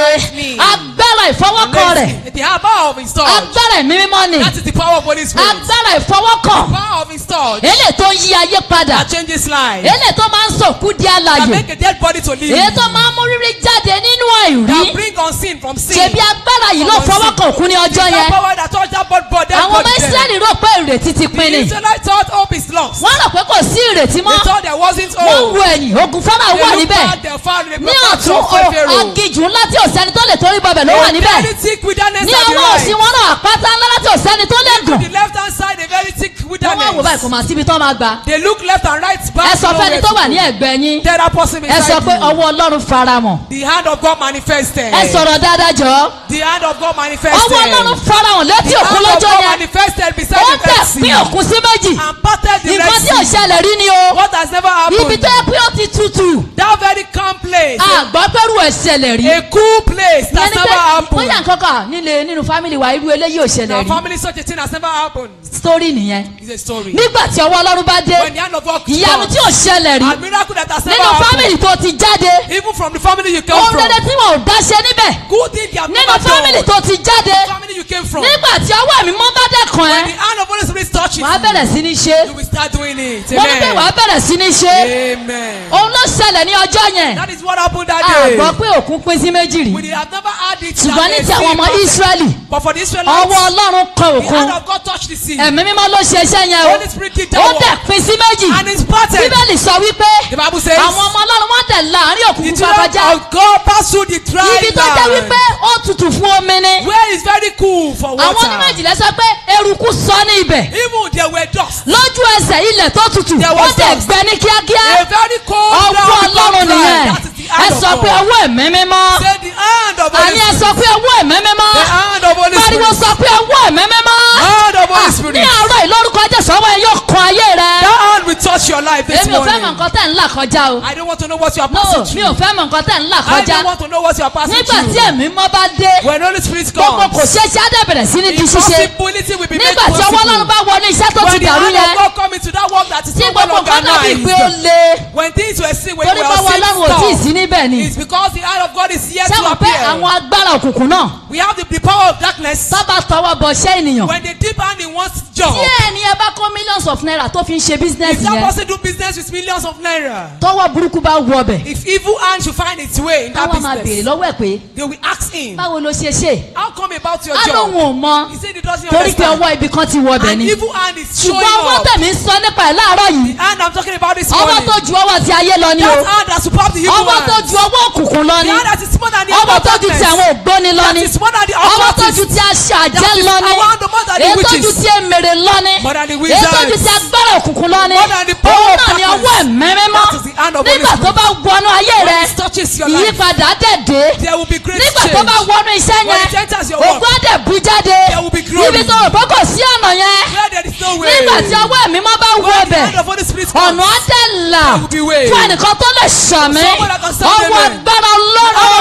raise me. agbára ìfọwọ́kàn rẹ̀. The power of his touch. agbára ẹ̀mí mímọ́ ni. That is the power of Holy Spirit. agbára ìfọwọ́kàn. The power of his touch. èlé tó ń yí ayé padà. That changes life. èlé tó máa ń sọ̀kú di That alààyè. make a dead body to live. èyí tó máa ń mú rírí jáde nínú àìrí. That bring unseen from sin. ṣebí agbára yìí ló fọwọ́kàn òkú ní ọjọ́ That yẹn. power that touched that body. àwọn ọmọ Ísírẹ́lì rò pé ìrètí ti pin The ni. Israelites thought hope is lost. wọ́n rò pé kò sí ìrètí They mọ́. thought there wasn't wọ́n hope. wo ẹ̀yìn ogun Fáráò wà They looked níbẹ̀. back, they found the ní prophets ọ̀tún of Pharaoh. aginjù ńlá tí ò sẹ́ni tó lè torí bọbẹ̀ ló wà A níbẹ̀. very thick wilderness ní at the ọwọ́ òsì right. wọn náà àpáta ńlá tí ò sẹ́ni tó lè To gùn. the left hand side, a very thick wọ́n wá wò báyìí kò wilderness. máa síbi tó máa gbà. They look left and right ẹ back. sọ fẹ́ni tó wà ní ẹ̀gbẹ́ yín. Tell that person ẹ sọ beside pé you. ọwọ́ Ọlọ́run faramọ̀. The hand of God manifested. ẹ sọ̀rọ̀ dáadáa jọ. The hand of God manifested. ọwọ́ Ọlọ́run faramọ̀ létí The òkun hand of lọ́jọ́ God yẹn. manifested beside ó the tẹ̀ Red Sea. pín òkun sí méjì. And parted the nǹkan Red tí ò Sea. ṣẹlẹ̀ rí ni o. What has never ibi happened. tó yẹ pé ó ti tutù. That very calm place. àgbọ̀ pẹ̀lú ẹ̀ ṣẹlẹ̀ rí. A cool place that Ìyẹn ni never pé happened. bóyá nǹkan kan nínú family wa irú eléyìí ò In ṣẹlẹ̀ our rí. family, such a thing has never happened. story nìyẹn. It's a story. nígbà tí ọwọ́ Ọlọ́run bá dé. When the hand of God ìyanu tí ò comes, ṣẹlẹ̀ rí. a miracle that has never nínú happened. family tó ti jáde. Even from the family you came ohun from. rere tí wọn ò dáṣe níbẹ̀. Good thing they have nínú never family done. tó ti jáde. The family you came from. nígbà tí ọwọ́ ẹ̀mí mọ́ bá dẹ̀kan When ẹ́. the hand of Holy Spirit touches wàá bẹ̀rẹ̀ sí ní ṣe. you will start doing it. mo ní pé Amen. wàá bẹ̀rẹ̀ sí ní ṣe. Amen. òun ló ṣẹlẹ̀ ní ọjọ́ yẹn. That is what happened that day. àgbọ̀ pé òkun pín sí méjì rí. We have never had it. ṣùgbọ́n ní that ti a àwọn ọmọ sea Ísírẹ́lì. But for the Israelites, ọwọ́ Ọlọ́run kan the òkun. hand of God touched the sea. ẹ̀mí mímọ́ ló ṣe iṣẹ́ yẹn o. Holy Spirit did that ó work. dẹ̀ pín sí méjì. And it's parted. bíbélì sọ wípé The Bible says, àwọn ọmọ Ọlọ́run wọ́n tẹ̀ láàrin the òkùnkùn children kọjá. of God pass through the dry ibi tó jẹ́ land, wípé ó tutù fún omi ni. where it's very cool for àwọn onímọ̀ water. ìjìnlẹ̀ sọ pé eruku sọ ní ibẹ̀. Even there were dust. lójú ẹsẹ̀ ilẹ̀ tó tutù There ó was dẹ̀ dust. gbẹ ní kíákíá. A very cold ọwọ́ ground Ọlọ́run become dry. nìyẹn. That is the ẹ hand of sọ pé God. ọwọ́ ẹ̀mí mímọ́. Say the hand of Holy àní ẹ Spirit. sọ pé ọwọ́ ẹ̀mí mímọ́. The hand of Holy pariwo Spirit. sọ pé ọwọ́ ẹ̀mí mímọ́. Hand of Holy ní Spirit. àárọ̀ ìlórúkọ Jésù ọwọ́ ẹ yóò kan ayé rẹ. That hand will touch your life this èmi ò fẹ́ mọ̀ morning. nǹkan tẹ̀ ń là kọjá o. I don't want to know what you are no passing mi ò through. fẹ́ mọ̀ nǹkan tẹ̀ ń là I kọjá. don't want to know what you are passing nígbà tí through. ẹ̀mí mọ́ bá dé. When Holy Spirit gbogbo kò comes, ṣeé ṣe á dẹ̀ bẹ̀rẹ̀ sí ní di ṣíṣe. impossibility will be made nígbà tí ọwọ́ Ọlọ́run possible. bá wọnú iṣẹ́ tó ti When the dàrú hand yẹn. of God come into that work that is tí not well gbogbo nǹkan dàbí pé ó organized. le. When things were seen, when torí we pé ọwọ́ were Ọlọ́run ò tí ì seeing sí stuff, níbẹ̀ ni. it's because the hand of God is yet ṣé to wọ́n pé àwọn appear. agbára òkùnkùn náà. We have the power of darkness. sábà tọwọ́ bọ ṣẹ́ ènìyàn. When they dip hand in one's job, tí ènìyàn bá kó millions of naira tó fi ń ṣe if business that yẹn. person do business with millions of naira, tọwọ́ burúkú bá wọ ọbẹ̀. if evil hand should find its way in that káwọn máa béèrè business, lọ́wọ́ ẹ̀ pé they will ask him, báwo ló ṣe ṣe. how come about your á job? lóun ò mọ He said he doesn't torí pé understand. ọwọ́ ibi kan ti wọ ọbẹ̀ An ni. evil hand is showing ṣùgbọ́n ọwọ́ up. tẹ̀mí ń sọ nípa ẹ̀ láàárọ̀ yìí. The hand I'm talking about this ọwọ́ morning. tó ju ọwọ́ ti ayé lọ ni o. That hand that surpassed the evil ọwọ́ tó hand. ju ọwọ́ òkùnkùn lọ The ni. hand that is more than the ọwọ́ evil tó ju ti darkness. àwọn ògbóni lọ That ni. is more than the ọwọ́ tó ju occultist. ti aṣọ àjẹ́ That is lọ ni. more than the èyí tó ju witches. ti èmèrè lọ ni. More than the èyí tó ju wizards. ti agbára òkùnkùn lọ ni. More than the power òun of náà ni darkness. ọwọ́ ẹ̀mí mímọ́. That is the hand of Holy nígbà tó Spirit. bá wọnú ayé When rẹ it touches your life, ìyípadà dẹ̀ dé. there will be great nígbà change. tó bá wọnú iṣẹ́ When yẹn it enters your work, ògùn á dẹ̀ bú jáde. there will be glory. níbi tó rò pé kò sí ọ̀nà yẹn. Where there is no way. nígbà tí ọwọ́ ẹ̀mí mọ́ bá wọ When the ọbẹ̀ hand of Holy Spirit comes, ọ̀nà á dẹ̀ là there will be way. fún ẹnìkan tó lè ṣàmì. Someone that can stand ọwọ́ amen. agbára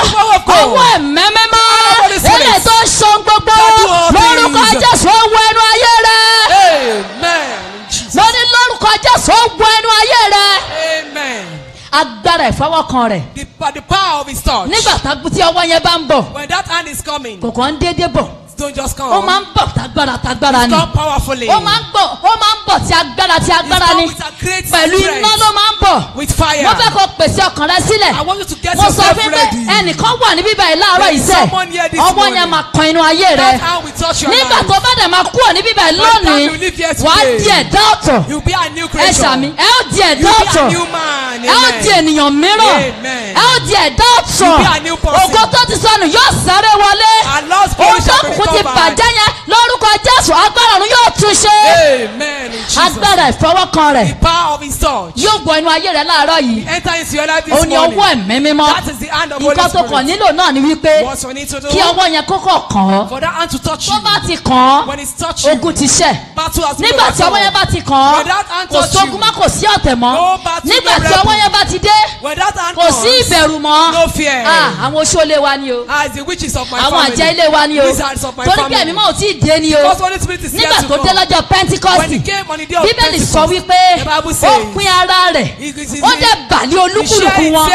The power of God. Ọlọ́run ọwọ́ ẹ̀mí mímọ́ The Holy Spirit. ilé tó ṣan gbogbo That do all lórúkọ things. Jésù ó wọ ẹnu ayé rẹ. Amen. Jesus. mo ní lórúkọ Jésù ó wọ ẹnu ayé rẹ. Amen. agbára agbára ìfọwọ́kan rẹ̀. The power of his touch. Nígbà tí ọwọ́ yẹn bá ń bọ̀. When that hand is coming. Kò kàn ń dédé bọ̀. Don't just come. Ó máa ń bọ̀ tagbára ni. It's come powerfully. Ó máa ń bọ̀ tí agbára ni. Pẹ̀lú iná ló máa ń bọ̀. With fire. Mo fẹ́ kó pèsè ọkàn rẹ sílẹ̀. I want you to get Mo sọ yourself fún ready. pé ẹnìkan wà níbí báyìí láàárọ̀ iṣẹ́. Someone here this Ọwọ́ morning. yẹn máa kan inú ayé rẹ. That's how we touch your Nígbà life. tó bá dẹ̀ máa kúrò níbí báyìí lónìí, wàá di ẹ̀dá ọ̀tọ̀. You'll be a new Ẹ creature. ṣàmì, ẹ ó di ẹ̀dá You'll be a ọ̀tọ̀. new man. Ẹ ó di ènìyàn mìíràn. Amen. Ẹ ó di ẹ̀dá ọ̀tọ̀. You'll be a new person. Ògo tó ti sọnù yóò sáré wọlé. And Lord's Ohun glory tó shall be kù ti recovered. bàjẹ́ yẹn lórúkọ Jésù agbára ọ̀run yóò tún ṣe. Amen. In Jesus. Agbára ìfọwọ́kan rẹ̀ The power of his touch. yóò gbọ́ inú ayé rẹ̀ láàárọ̀ yìí. Enter into your life this Ó ní morning. ọwọ́ ẹ̀mí mímọ́. That is the hand of Holy Nǹkan tó kàn Spirit. nílò náà ni wípé What you need to do. kí ọwọ́ yẹn kókó kàn ọ́. For that hand to touch you. Tó bá ti kàn ọ́, When it's touched you. ogun ti ṣẹ́. Battle has been Nígbà tí ọwọ́ yẹn bá ti kàn When that hand ọ́, kò touch sógun you. mọ́, kò sí ọ̀tẹ̀ mọ́. No battle, Nígbà no tí ọwọ́ rebel. yẹn bá ti dé, When that hand kò sí comes. ìbẹ̀rù mọ́. No fear. Àwọn oṣó ilé wa ni o. As the witches of my Àwọn family. àjẹ́ ilé wa ni o. Wizards of my Torí pé family. ẹ̀mí mọ́ ò tí ì dé ni o. Because Holy Spirit is here Nígbà to tó come. dé lọ́jọ́ When he Pentikọ́sì, came on the day of Bíbélì Pentecost, sọ wípé the Bible ó says, pín ara rẹ̀. Ó dẹ̀ bàlẹ́ olúkúlùkù wọn.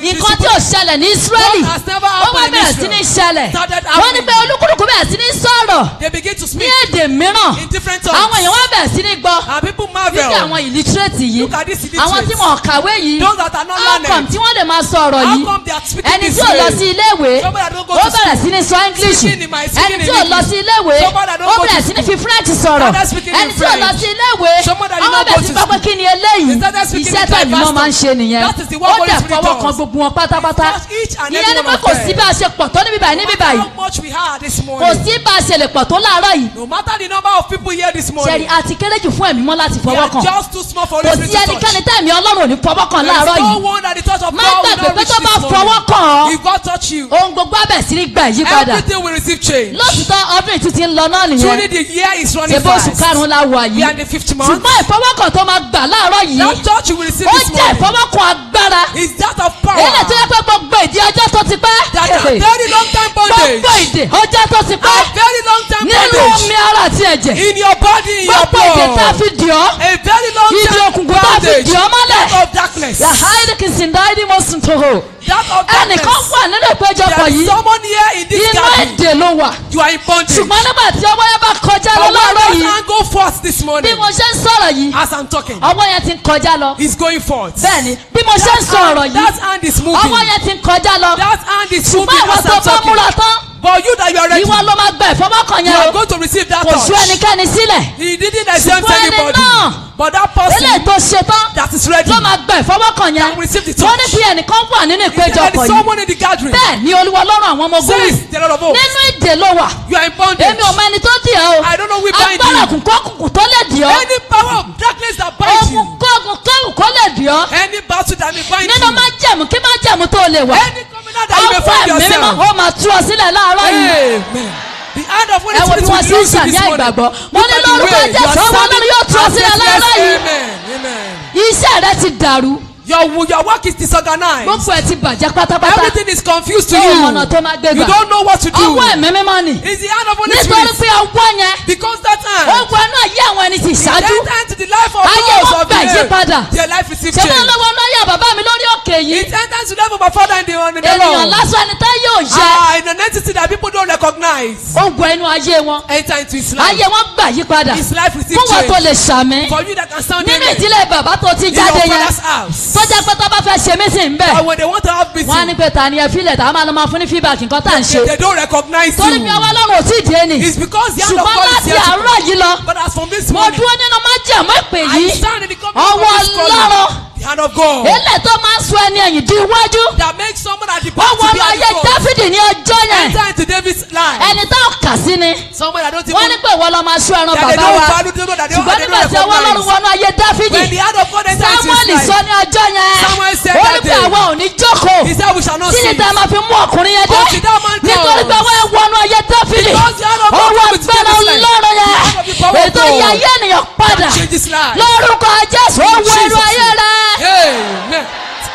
Nǹkan tí ò ṣẹlẹ̀ ní Ísírẹ́lì. What has never Ó wá happened in bẹ̀rẹ̀ sí ní ṣẹlẹ̀. Started Wọ́n ní pé happening. olúkúlùkù bẹ̀rẹ̀ sí ní sọ̀rọ̀ They begin to ní speak èdè mìíràn. in different tongues. Àwọn èèyàn wá bẹ̀rẹ̀ sí ní gbọ́. And people Níbi marvel. àwọn ìlítírèètì yìí. Look at this illiterates. Àwọn tí wọn kàwé yìí. Those that are not How come learned. tí wọ́n lè máa sọ ọ̀rọ̀ How yìí? come they are speaking Ẹni this tí ò lọ way? sí ilé-ìwé, Somebody that don't go ó to bẹ̀rẹ̀ sí school. ní sọ English. Speaking in my- speaking Ẹni in tí ò lọ English. sí ilé-ìwé, Somebody that don't ó go to bẹ̀rẹ̀ sí ní fi French sọ̀rọ̀. Started speaking in Ẹni tí ò lọ French. sí ilé-ìwé, Somebody that àwọn don't go bẹ̀rẹ̀ sí to gbọ́ pé school. kí ni eléyìí? They started speaking Iṣẹ́ in tẹ̀mí diverse mọ́ máa ń ṣe nìyẹn. That is the work Ó Holy dẹ̀ Spirit fọwọ́ kan does. gbogbo wọn pátápátá. Touch each and Ìyẹn every ni one pé of kò them. sí bá a ṣe pọ̀ tó níbí báyìí níbí báyìí. How much we had this Kò morning. sí bá a ṣe lè pọ̀ tó láàárọ̀ yìí. No matter the number of people here this Ṣẹ̀rí morning. àti kéré jù fún ẹ̀mí mọ́ láti We fọwọ́ are kàn. just too small for Kò Holy sí Spirit to touch. ẹnikẹ́ni tẹ̀mí Ọlọ́run ò ní fọwọ́ kàn There láàárọ̀ is no yìí. one that the touch of Má God will gbàgbé not pé reach tó bá this fọwọ́ morning. kàn ọ́, If God touch you, ohun gbogbo abẹ̀ sí ní gbà yí padà. everything will receive change. Lóòtítọ́ ọdún yìí tún ti ń lọ náà Truly nìyẹn. the year is running Ṣé bó oṣù fast. karùn-ún la wà We yìí? are in the 5th month. Ṣùgbọ́n ìfọwọ́kàn tó máa gbà láàárọ̀ yìí, That touch you will receive ó this jẹ́ morning ìfọwọ́kàn agbára. is that of Èlé power. tó yẹ pé gbogbo ìdí ọjọ́ tó ti pẹ́. That a very long time bondage. Gbogbo ìdè ọjọ́ tó ti A pẹ́. very long time Nínú bondage. omi ara àti ẹ̀jẹ̀. In your body, in your Gbogbo ìdè tá a blood. fi dì ọ́. A very long Ìdè time òkùnkùn tá a fi bondage. dì ọ́ mọ́lẹ̀. That of darkness. Yàháìdì kìsìndáìdì mọ́sùn tó hò. That of Ẹnìkan darkness. wà nínú ìpéjọpọ̀ There is yìí. someone here in this Inú gathering. èdè ló wà. You are in bondage. Ṣùgbọ́n nígbà tí ọwọ́ yẹn bá kọjá lọ But when láàárọ̀ that yìí, hand go forth this bí morning, mo ṣe ń sọ̀rọ̀ yìí, as I'm talking, ọwọ́ yẹn ti ń kọjá lọ. he's going forth. Bẹ́ẹ̀ni, bí mo ṣe ń sọ̀rọ̀ yìí, That hand is moving. ọwọ́ yẹn ti ń kọjá lọ. That hand is moving Ṣùgbọ́n ìwọ as tó I'm bá talking. múra tán, But you that you are ready, ìwọ ló máa gba ìfọwọ́kàn you yẹn are o. going to receive that Kò sú touch. ẹnikẹ́ni sílẹ̀. He didn't exempt Ṣùgbọ́n ẹni anybody. náà, But that Eléyìí person tó ṣe tán that is ready, ló máa gba ìfọwọ́kàn yẹn. will receive the Wọ́n ní touch. bí ẹnìkan wà nínú If there ìpéjọpọ̀ is yìí. someone in the gathering, Bẹ́ẹ̀ ni Olúwa Ọlọ́run àwọn ọmọ ogun wí. says the Lord of hosts, Nínú ìdè ló wà. you are in bondage. Èmi ò mọ ẹni tó dì ẹ́ o. I don't know who bind Agbára you. kùnkùn tó lè dì ọ́. Any power of darkness that binds you, Ogun kógun kéwù kó lè dì ọ́. any battle that may bind Nínú you, májẹ̀mú kí májẹ̀mú tó lè wà. any covenant that you may Ọwọ́ find ẹ̀mí mímọ́ yourself. ó máa tú ọ sílẹ̀ láàárọ̀ yìí. Amen. The hand of Holy Ẹ wo Spirit bí wọ́n will ṣe ń use you ṣàmì this morning. àìgbàgbọ́. Mo Look ní at the lórúkọ way you Jésù are ọwọ́ Ọlọ́run yóò tú ọ standing. sílẹ̀ láàárọ̀ yìí. Amen. Amen. Iṣẹ́ rẹ ti dàrú. Your work is disorganized. Gbogbo ẹ̀ ti bàjẹ́ pátápátá. Everything is confused to Ó you. mọ̀nà tó máa gbé You gbà. don't know what to do. Ọwọ́ ẹ̀mí mímọ́ ni. It's the hand of Holy Nítorí Spirit. pé ọwọ́ yẹn Because that ó hand, wọ inú ayé àwọn ẹni tí it ṣáájú. entered into the life of Ayé those wọn of gbà the ìyípadà. Their life received Ṣé change. wọ́n lọ́wọ́ náà yà bàbá mi lórí òkè yìí? It entered into the life of my father on the Ènìyàn Lord. lásán ẹni tẹ́ yóò yẹ. In an entity that people don't recognize. Ó wọ inú ayé wọn. Enter into his life. Ayé wọn gbà yípadà. His life received Fún wọn tó change. lè ṣàmì. For you that can sound Nínú amen. ìdílé bàbá tó ti In your jáde yẹn. father's house. Tó jẹ́ pé tó bá fẹ́ ṣe mí sí ń bẹ̀. And when they want to have Wọ́n á ní meeting, pé ta ni ẹ fílẹ̀ tá a máa lọ máa fún ní feedback nǹkan tá à ń ṣe. they don't recognize Torí bí you. ọwọ́ Ọlọ́run ò tí ì dé ni. It's because the hand of Ṣùgbọ́n God is láti here to àárọ̀ yìí lọ, But as from this mo morning, dúró nínú májẹ̀mú ìpè I yìí. stand in the company of Ọwọ́ this calling. Ọlọ́run. The hand of God. Èlé tó máa ń sọ ẹni ẹ̀yìn di iwájú. That makes someone at the Ó back to wọnú be at ayé the front. Dáfídì ní ọjọ́ yẹn. Enter into David's life. Ẹni tá ò kà sí ni. Someone that don't Wọ́n ní even pé ìwọ lọ máa ṣọ́ ẹran that they bàbá don't wa. value, they know that they don't, Ṣùgbọ́n they nígbà don't tí ọwọ́ Ọlọ́run recognize. wọnú ayé Dáfídì, When the hand of God enters into Sámúẹ́lì his sọ life, ní ọjọ́ yẹn. Samuel said Ó ní that pé day, àwa ò ní jókòó. he said we shall not Kí ni see. tá a máa fi mú ọkùnrin yẹn dé? Until that man Nítorí pé comes. ọwọ́ ẹ̀ wọnú ayé Dáfídì. Because the hand of God Ọwọ́ comes with agbára David's life. Ọlọ́run yẹn. The hand of the power of Ètò ìyá God. ayé ènìyàn padà. Change his life. Lórúkọ Jésù, ó wọ inú Jesus' ayé rẹ. Amen.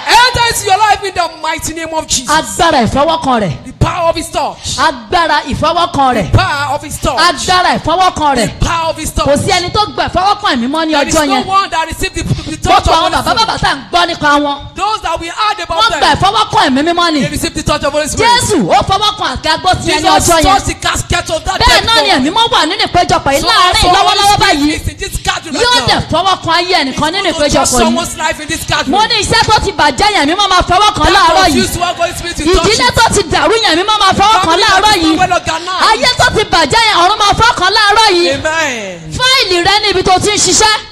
Enter into your life in the mighty name of Jesus. Agbára ìfọwọ́kan rẹ̀. The power of his touch. Agbára ìfọwọ́kan rẹ̀. The power of his touch. Agbára ìfọwọ́kan rẹ̀. The power of his touch. Kò sí ẹni tó gba ìfọwọ́kan ẹ̀mí mọ́ ní ọjọ́ yẹn. There is no one that received the touch of Gbogbo àwọn Holy Spirit. bàbá tá à ń gbọ́ nípa wọn. Those that we heard about Wọ́n them. gba ìfọwọ́kan ẹ̀mí mímọ́ ni. They received the touch of Holy Spirit. Jésù ó fọwọ́kan àti agbó ti ẹni Jesus ọjọ́ yẹn. touched the casket of that Bẹ́ẹ̀ náà ni ẹ̀mí mọ́ wà nínú ìpéjọpọ̀ yìí láàárín lọ́wọ́lọ́wọ́ báyìí. Yóò dẹ̀ fọwọ́kan ayé ẹnìkan nínú ìpéjọpọ̀ yìí. Mo ní iṣẹ́ tó ti bàjẹ́ yẹn mímọ́ máa fọwọ́kan láàárọ̀ yìí. Ìdílé tó ti dàrú yẹn mímọ́ máa fọwọ́kan láàárọ̀ yìí. Ayé tó ti bàjẹ́ yẹn ọ̀run máa fọwọ́kan láàárọ̀ yìí. Fáìlì rẹ ní ibi tó ti ń ṣiṣẹ́.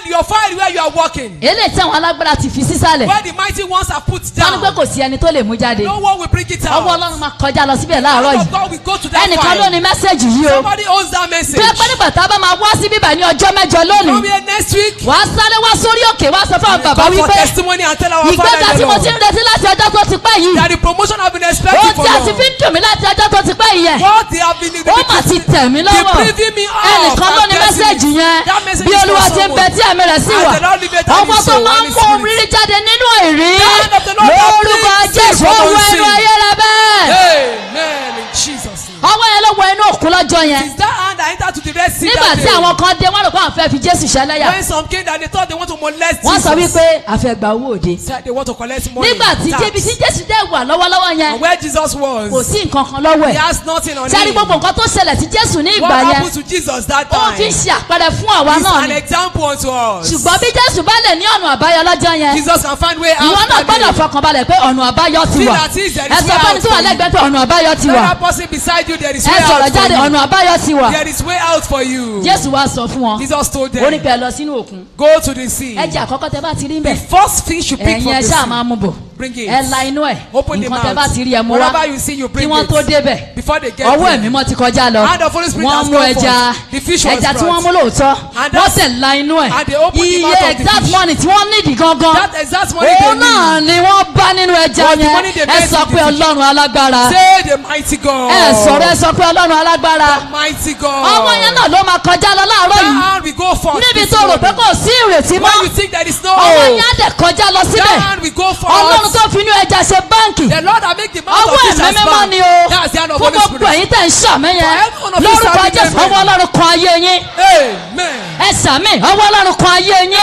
Your file where you are working. Eléyìí tí àwọn alágbára ti fi sísàlẹ̀. Where the mighty ones are put down. Wọ́n ní pé kò sí ẹni tó lè mú jáde. No one will bring it out. Ọwọ́ Ọlọ́run máa kọjá lọ síbẹ̀ láàárọ̀ yìí. God will go to that Ẹnìkan file. ló ní mẹ́sẹ̀gì yìí o. Somebody owns that message. Bí ẹ pé nígbà tá a bá máa wá sí bíbá ní ọjọ́ mẹ́jọ lónìí. Come here next week. Wàá sáré wá sórí òkè wá sọ fún àwọn bàbá Come for wípé testimony and tell our Father ìgbéga in tí the mo Lord ti ń retí láti ọjọ́ tó ti pẹ́ yìí. that the promotion I've been Ó expecting for ti àti fi you. ń dùn mí láti ọjọ́ tó ti pẹ́ yìí yẹn. What they have been Ó mà ti tẹ̀ mí lọ́wọ́. depriving me of. Ẹnìkan ló ní mẹ́sẹ̀gì yẹn. That message Bí is Olúwa for ti ń bẹ someone. tí ẹ̀mí rẹ̀ sì And wà. the Lord liveth and Ọmọ his tó soul máa and ń his mú spirit. rírí jáde nínú ìrí. The hand of the Lord that Lórúkọ brings Jésù from ó wọ unseen. inú ayé rẹ bẹ́ẹ̀. Amen. In Jesus' name. Ọwọ́ yẹn ló wọ inú òkun lọ́jọ́ yẹn. It's that hand that entered to the Red Sea Nígbà that tí day. àwọn kan dé wọ́n rò pé àwọn fẹ́ fi Jésù ṣẹlẹ́yà. When some came that they thought they want to molest Wọ́n sọ Jesus. wípé àfẹ́gbà owó òde. Said they want to collect money. Nígbà tí Tax. débi tí Jésù dẹ̀ wà lọ́wọ́lọ́wọ́ yẹn. And where Jesus was, Kò sí nǹkan kan lọ́wọ́ he ẹ̀. has nothing on Sẹ́ni him. gbogbo nǹkan tó ṣẹlẹ̀ sí Jésù ní What ìgbà yẹn. happened to Jesus that Ó time? fi ń ṣe àpẹẹrẹ fún àwa It's náà an ni. example unto us. Ṣùgbọ́n bí Jésù bá lè ní ọ̀nà àbáyọ lọ́jọ́ yẹn. Jesus can find way Ìwọ out. náà gbọ́dọ̀ fọkànbalẹ̀ pé ọ̀nà àbáyọ ti wà. Ẹ sọ fẹ́ni tó wà lẹ́gbẹ̀ẹ́ pé ọ̀nà àbáyọ ti Tell wà. that person beside you there is Ẹ way sọ̀rọ̀ out for jáde you. ọ̀nà àbáyọ ti wà. There is way out for you. Jésù wá sọ fún wọn. Jesus told Ó ní them, pé ẹ lọ sínú òkun. go to the sea. Ẹja àkọ́kọ́ tẹ bá ti rí The mbẹ̀. first fish you pick Ẹ̀yin from ẹ the ṣáà sea. máa mú bọ̀. Bring it. Ẹ la inú ẹ̀. Open the Nǹkan tẹ bá mouth. ti rí ẹ mú wá. Whatever you see, you Kí bring wọ́n tó it. débẹ̀. Before they get Ọwọ́ there. ẹ̀mí mọ́ ti kọjá lọ. Hand of Holy Spirit Wọ́n has mú gone ẹja. forth. The fish was Ẹja tí wọ́n brought. mú lóòótọ́. And Wọ́n that's- tẹ̀ la inú ẹ̀. and they opened the Iye mouth of the exact fish. money tí wọ́n nídìí gangan. That exact money they Òun náà need. ni wọ́n bá nínú ẹja Was the yẹn. money they Ẹ made sọ in pé the fish. Ọlọ́run alágbára. Say the mighty God. Ẹ sọ̀rọ̀ ẹ sọ pé Ọlọ́run alágbára. Mighty God. Ọwọ́ yẹn náà ló máa kọjá lọ láàárọ̀ That yìí. hand we go forth. Níbi this tó rò pé morning. kò sí ìrètí When mọ́. you think there is no Ọwọ́ hope. yẹn á dẹ̀ kọjá lọ That síbẹ̀. hand we go Ọlọ́run forth. tó fi inú ẹja ṣe báǹkì. The Lord that make the mouth Ọwọ́ of fish ẹ̀mí as mímọ́ man. ni o. That's the hand of Fún Holy gbogbo Spirit. ẹ̀yin tẹ̀ ń ṣàmì yẹn. For every one of you Lórúkọ serving Jésù them. ọwọ́ Ọlọ́run kan ayé yín. Amen. Ẹ ṣàmì ọwọ́ Ọlọ́run kan ayé yín.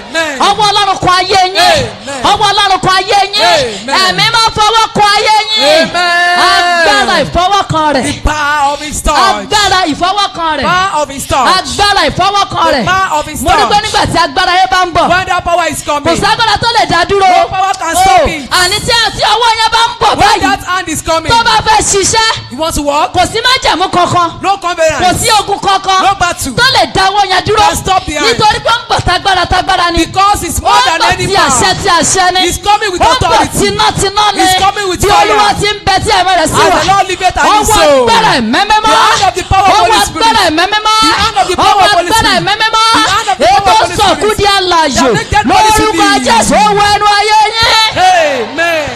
Amen. Ọwọ́ Ọlọ́run kan ayé yín. Amen. Ọwọ́ Ọlọ́run kan ayé yín. Amen. Ẹ̀mí máa fọwọ́ kan ayé yín. Amen. Agbára ìfọwọ́kan rẹ̀. The power of his touch. Agbára ìfọwọ́kan rẹ̀. Power of his touch. Agbára ìfọwọ́kan The rẹ̀. power of his Mo ní pé touch. nígbà tí agbára yẹn bá ń bọ̀. When that power is Kò coming. ságbára tó lè dá dúró. No power can stop it. Àní tí ọwọ́ yẹn bá ń bọ̀ When báyìí. that hand is coming. Tó bá fẹ́ ṣiṣẹ́. You want to walk? Kò sí májẹ̀mú kankan. No Kò covenant. sí ogun kankan. No battle. Tó lè dáwọ́ yẹn dúró. Can stop the hand. Nítorí pé ń bọ̀ tágbára ni. Because it's Ó more ń than bọ̀ any tí àṣẹ ni. He's coming with Ó ń bọ̀ authority. tiná ni. He's coming with Bí fire. Olúwa ti ń bẹ tí ẹ̀mí rẹ̀ sí As wà. the Lord liveth and his Ọwọ́ soul. agbára ẹ̀mẹ́mẹ́mọ́. The hand of the power of Holy Ọwọ́ Spirit. agbára ẹ̀mẹ́mẹ́mọ́. The hand of the power Ọwọ́ of Holy agbára Spirit. ẹ̀mẹ́mẹ́mọ́. The hand of the power Ètò of Holy sọ̀kú Spirit. di alàjò. That make dead bodies to Lórúkọ live. Jésù ó wọ ẹnu ayé yín. Amen.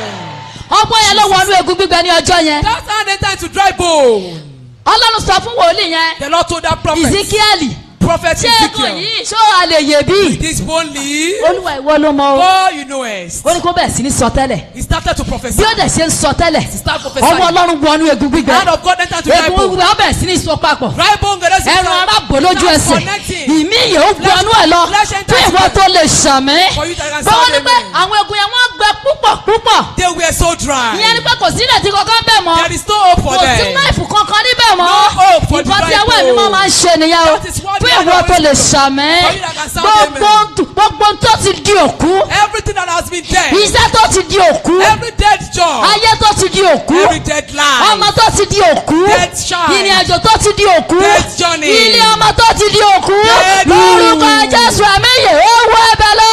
Ọgbọ́n yẹn ló wọnú egun gbígbẹ ní ọjọ́ yẹn. That hand entered to dry bone. Ọlọ́run sọ fún wòlíì yẹn. The Lord told that prophet. Ezekiel. Prophet Ṣé egun Ezekiel. yìí ṣó a lè yè bí? This bone live. Olúwa ìwọ ló mọ o. Oh, you know it. Ó ní kó bẹ̀rẹ̀ sí ní sọ tẹ́lẹ̀. He started to prophesy. Bí ó dẹ̀ ṣe ń sọ tẹ́lẹ̀. Start prophesying. Ọwọ́ Ọlọ́run wọnú egun The gbígbẹ. hand of God entered to dry Egun bone. gbígbẹ ó bẹ̀rẹ̀ sí ní sọ papọ̀. Dry bone get us. Ẹran ara bò lójú ẹsẹ̀. Ìmí yìí ó gbọnú ẹ̀ lọ. Fún ìwọ tó lè ṣàmì. For you that can Bọ́wọ́ ni sound pé amen. àwọn egun yẹn wọ́n gbẹ púpọ̀. They were so dry. Ìyẹn ni pé kò sí ìrètí kankan bẹ́ẹ̀ mọ́. There is no hope for Kò sí them. náìfù kankan níbẹ̀ mọ́. No hope for the Ìbọn tí dry ẹwọ́ ẹ̀mí bone. máa ń ṣe nìyẹn o. That is what Fún the hand ìwọ of tó lè wisdom. ṣàmì. For you that can sound amen. Gbogbo tó ti di òkú. Everything that has been dead. Iṣẹ́ tó ti di òkú. Every dead job. Ayé tó ti di òkú. Every dead life. Ọmọ tó ti di òkú. Dead child. Ìrìn àjò tó ti di òkú. Dead journey. Ilé ọmọ tó ti di òkú. Dead Lórúkọ home. Jésù ẹ̀mí yìí ó wọ ẹbẹ̀ lọ.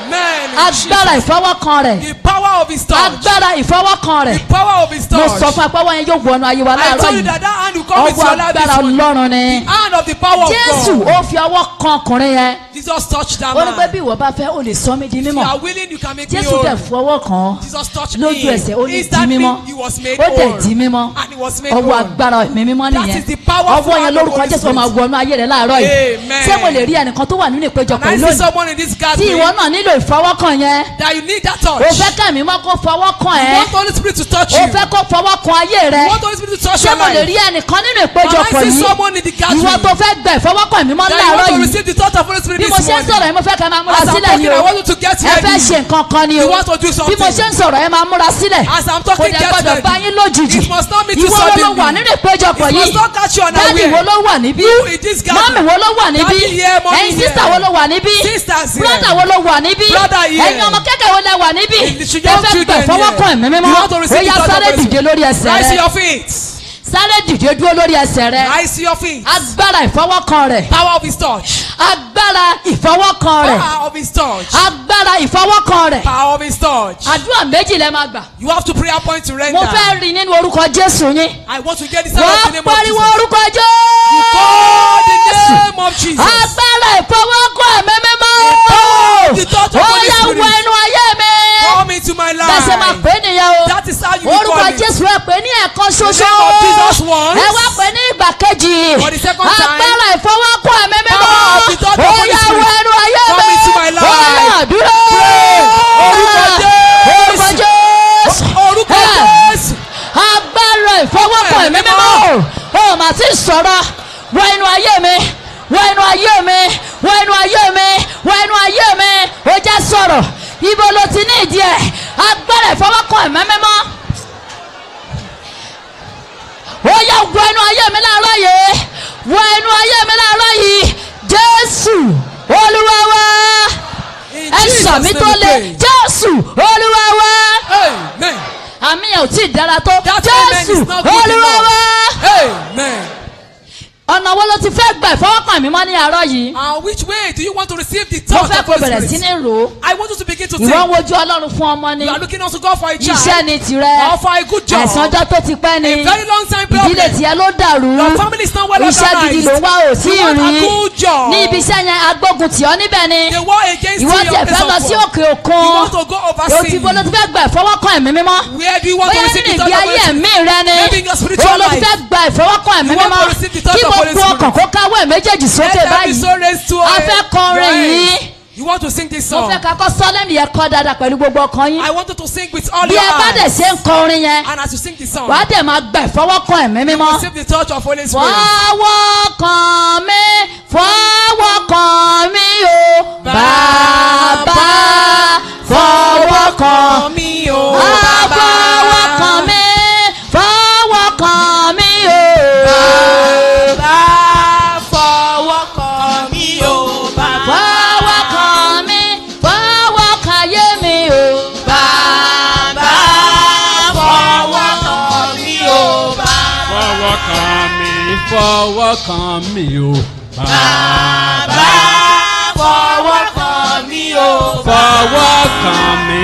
Amen. Agbára ìfọwọ́kan rẹ̀. The power of his touch. Agbára ìfọwọ́kan rẹ̀. The power of his Mo touch. sọ fún apẹ́wọ́ yẹn yóò wọnú ayé wa I láàárọ̀ told you yìí. that hand will come into Ọwọ́ your life this agbára morning. Ọlọ́run ni. The hand of the power of Jésù God. ó fi ọwọ́ kan ọkùnrin yẹn. Jesus touched that Ó ní pé man. bí ìwọ bá fẹ́ ó lè sọ mí di If you mímọ́. are willing, you can make me Jésù dẹ̀ whole. fọwọ́ kàn án. Jesus touched Lójú me. ẹsẹ̀ ó ní di Instantly, mímọ́. he was made Ó dẹ̀ whole. di mímọ́. And he was made Ọwọ́ whole. agbára ẹ̀mí mímọ́ That nìyẹn. is the powerful Ọwọ́ yẹn hand of lórúkọ Holy Jésù ó máa Spirit. wọnú ayé rẹ̀ láàárọ̀ yìí. Amen. Ṣé mo lè rí ẹnìkan tó wà nínú ìpéjọpọ̀ And I see lónìí? someone in this Tí gathering. ìwọ náà nílò ìfọwọ́kàn yẹn. That you need that touch. O fẹ́ kẹ́mi mọ́ kó fọwọ́ kàn ẹ́. You want Holy Spirit to touch you. O fẹ́ kó fọwọ́ kan ayé rẹ. You want Holy Spirit to touch your life. Ṣé mo lè rí ẹnìkan nínú ìpéjọpọ̀ yìí? Someone in the gathering. Ìwọ tó fẹ́ gbẹ ìfọwọ́kàn mi mọ́ láàárọ̀ yìí. To receive the touch of Holy Spirit bí mo ṣe ń sọ̀rọ̀ ẹ mo fẹ́ kẹ́ máa múra sílẹ̀ ni o. I want you to get ready. Ẹ fẹ́ ṣe nǹkan kan ni o. You want to do something. Bí mo ṣe ń sọ̀rọ̀ ẹ máa múra sílẹ̀. As I'm talking, get ready. Kò dẹ̀ gbọ́dọ̀ bá yín lójijì. It must not meet you Ìwọ suddenly. wo ló wà nínú ìpéjọpọ̀ yìí? It must not catch you unaware. Dáàdì wo ló wà níbí? Who is this gathering? Mọ́mì wo ló wà níbí? Daddy here, mommy Ẹ̀yin here. sísà wo ló wà níbí? Sisters here. Brother wo ló wà níbí? Brother here. Ẹ̀yin ọmọ kẹ́kẹ́ wo lẹ wà níbí? The Ẹ young fẹ́ children gbẹ̀ fọwọ́kàn ẹ̀mí mímọ́. You want to receive Ó yá the touch of sáré Holy Spirit. dìde lórí ẹsẹ̀ Rise to rẹ. your feet. Sáré dìde dúró lórí ẹsẹ̀ rẹ. Rise to your feet. Agbára ìfọwọ́kàn rẹ̀. Power of his touch. Agbára ìfọwọ́kàn rẹ̀. Power of his touch. Agbára ìfọwọ́kàn rẹ̀. Power of his touch. Àdúrà méjì lẹ máa gbà. You have to prayer point to render. Mo fẹ́ rí nínú orúkọ Jésù yín. I want to get the sound of the Wọ́n name of pariwo Jesus. orúkọ You call the Jésù. name of Jesus. Agbára ìfọwọ́kàn ẹ̀mí mímọ́. power of the touch of Ó Holy yá Spirit. wọ inú ayé mi. Come into my life. Bẹ́sẹ̀ máa pè é nìyẹn o. That is how you become Orúkọ it. Jésù ẹ pè é ní ẹ̀kan ṣoṣo. The name of Jesus once. Ẹ wá pè é ní ìgbà kejì. For the second time. Agbára ìfọwọ́kàn ẹ̀mí mímọ́. Power of the touch of Ó Holy yá wọ Spirit. inú ayé mi. Come into my life. Ó yá àdúrà. Orúkọ Orúkọ Jésù. Jésù. Orúkọ Jésù. Agbára ìfọwọ́kàn ẹ̀mí mímọ́. Ó mà ti sọ̀rọ̀. Wọ inú ayé mi. Wọ inú ayé mi. Wọ inú ayé mi. Wọ inú ayé mi. Ó já sọ̀rọ̀. Ibo ló ti ní ìdí ẹ̀. Agbára ìfọwọ́kàn ẹ̀mí mímọ́. Ó yá wọ inú ayé mi láàárọ̀ yìí. Wọ inú ayé mi láàárọ̀ yìí. Jésù Olúwa wa. In Ẹ Jesus' sàmì name tó we lé. pray. Jésù Olúwa wa. Amen. Àmì yẹn ò tí ì dára tó. That amen Jésù is not good Olúwa enough. wa. Amen. Ọ̀nà wo ló ti fẹ́ gbà ìfọwọ́kàn mi mọ́ ní àárọ̀ yìí? Which way do you want to receive the Mo touch fẹ́ of kó Holy bẹ̀rẹ̀ sí Spirit? ní rò ó. I want you to begin to Ìwọ ń think. wojú Ọlọ́run fún ọmọ ni. You are looking also God for a child. Iṣẹ́ ni tirẹ̀. Or for a good job. Àìsàn ọjọ́ tó ti pẹ́ ni. A very long time Ìdílé problem. tiẹ̀ ló dàrú. Your family is not well Iṣẹ́ gidi ló organized. wá ò tí ì You want a rí. good job. Ní ibi iṣẹ́ yẹn agbógun tì ọ́ níbẹ̀ ni. They war against Ìwọ you. tiẹ̀ fẹ́ lọ sí òkè òkun. You want to go overseas. Òtí bolo ti fẹ́ gbà ìfọwọ́kàn ẹ̀mí mímọ́. Where do you want to Bóyá receive nínú the touch ìgbé of ayé Holy Spirit? ẹ̀mí rẹ ni. Maybe in your spiritual Òun ló ti life. fẹ́ gba ìfọwọ́kàn ẹ̀mí You want mímọ́. to receive the touch Kí of Holy gbogbo ọkàn kó káwọ́ ẹ̀ méjèèjì sókè Let that be báyìí. so raised to A fẹ́ kọrin yìí. You want to sing this Mo song? fẹ́ ká kọ́ sọ́lẹ́mì yẹn kọ́ dáadáa pẹ̀lú gbogbo ọkàn yín. I want you to sing with all Bí your ẹ bá dẹ̀ eyes. ṣe ń kọrin yẹn, And as you sing this song, wàá dẹ̀ máa gba ìfọwọ́kàn ẹ̀mí mímọ́. receive the touch of Holy Spirit. Fọwọ́kàn mi, fọwọ́kàn mi o, bàbá. Fọwọ́kàn mi o, fọwọ́kàn mi, fọwọ́kàn mi o. Bàbá, fọwọ́kàn mi o, Bàbá. Fọwọ́kàn mi, fọwọ́kàn ayé mi o. Bàbá, fọwọ́kàn mi o, Bàbá. Fọwọ́kàn mi o. Bàbá, fọwọ́kàn mi o, Fọwọ́kàn mi.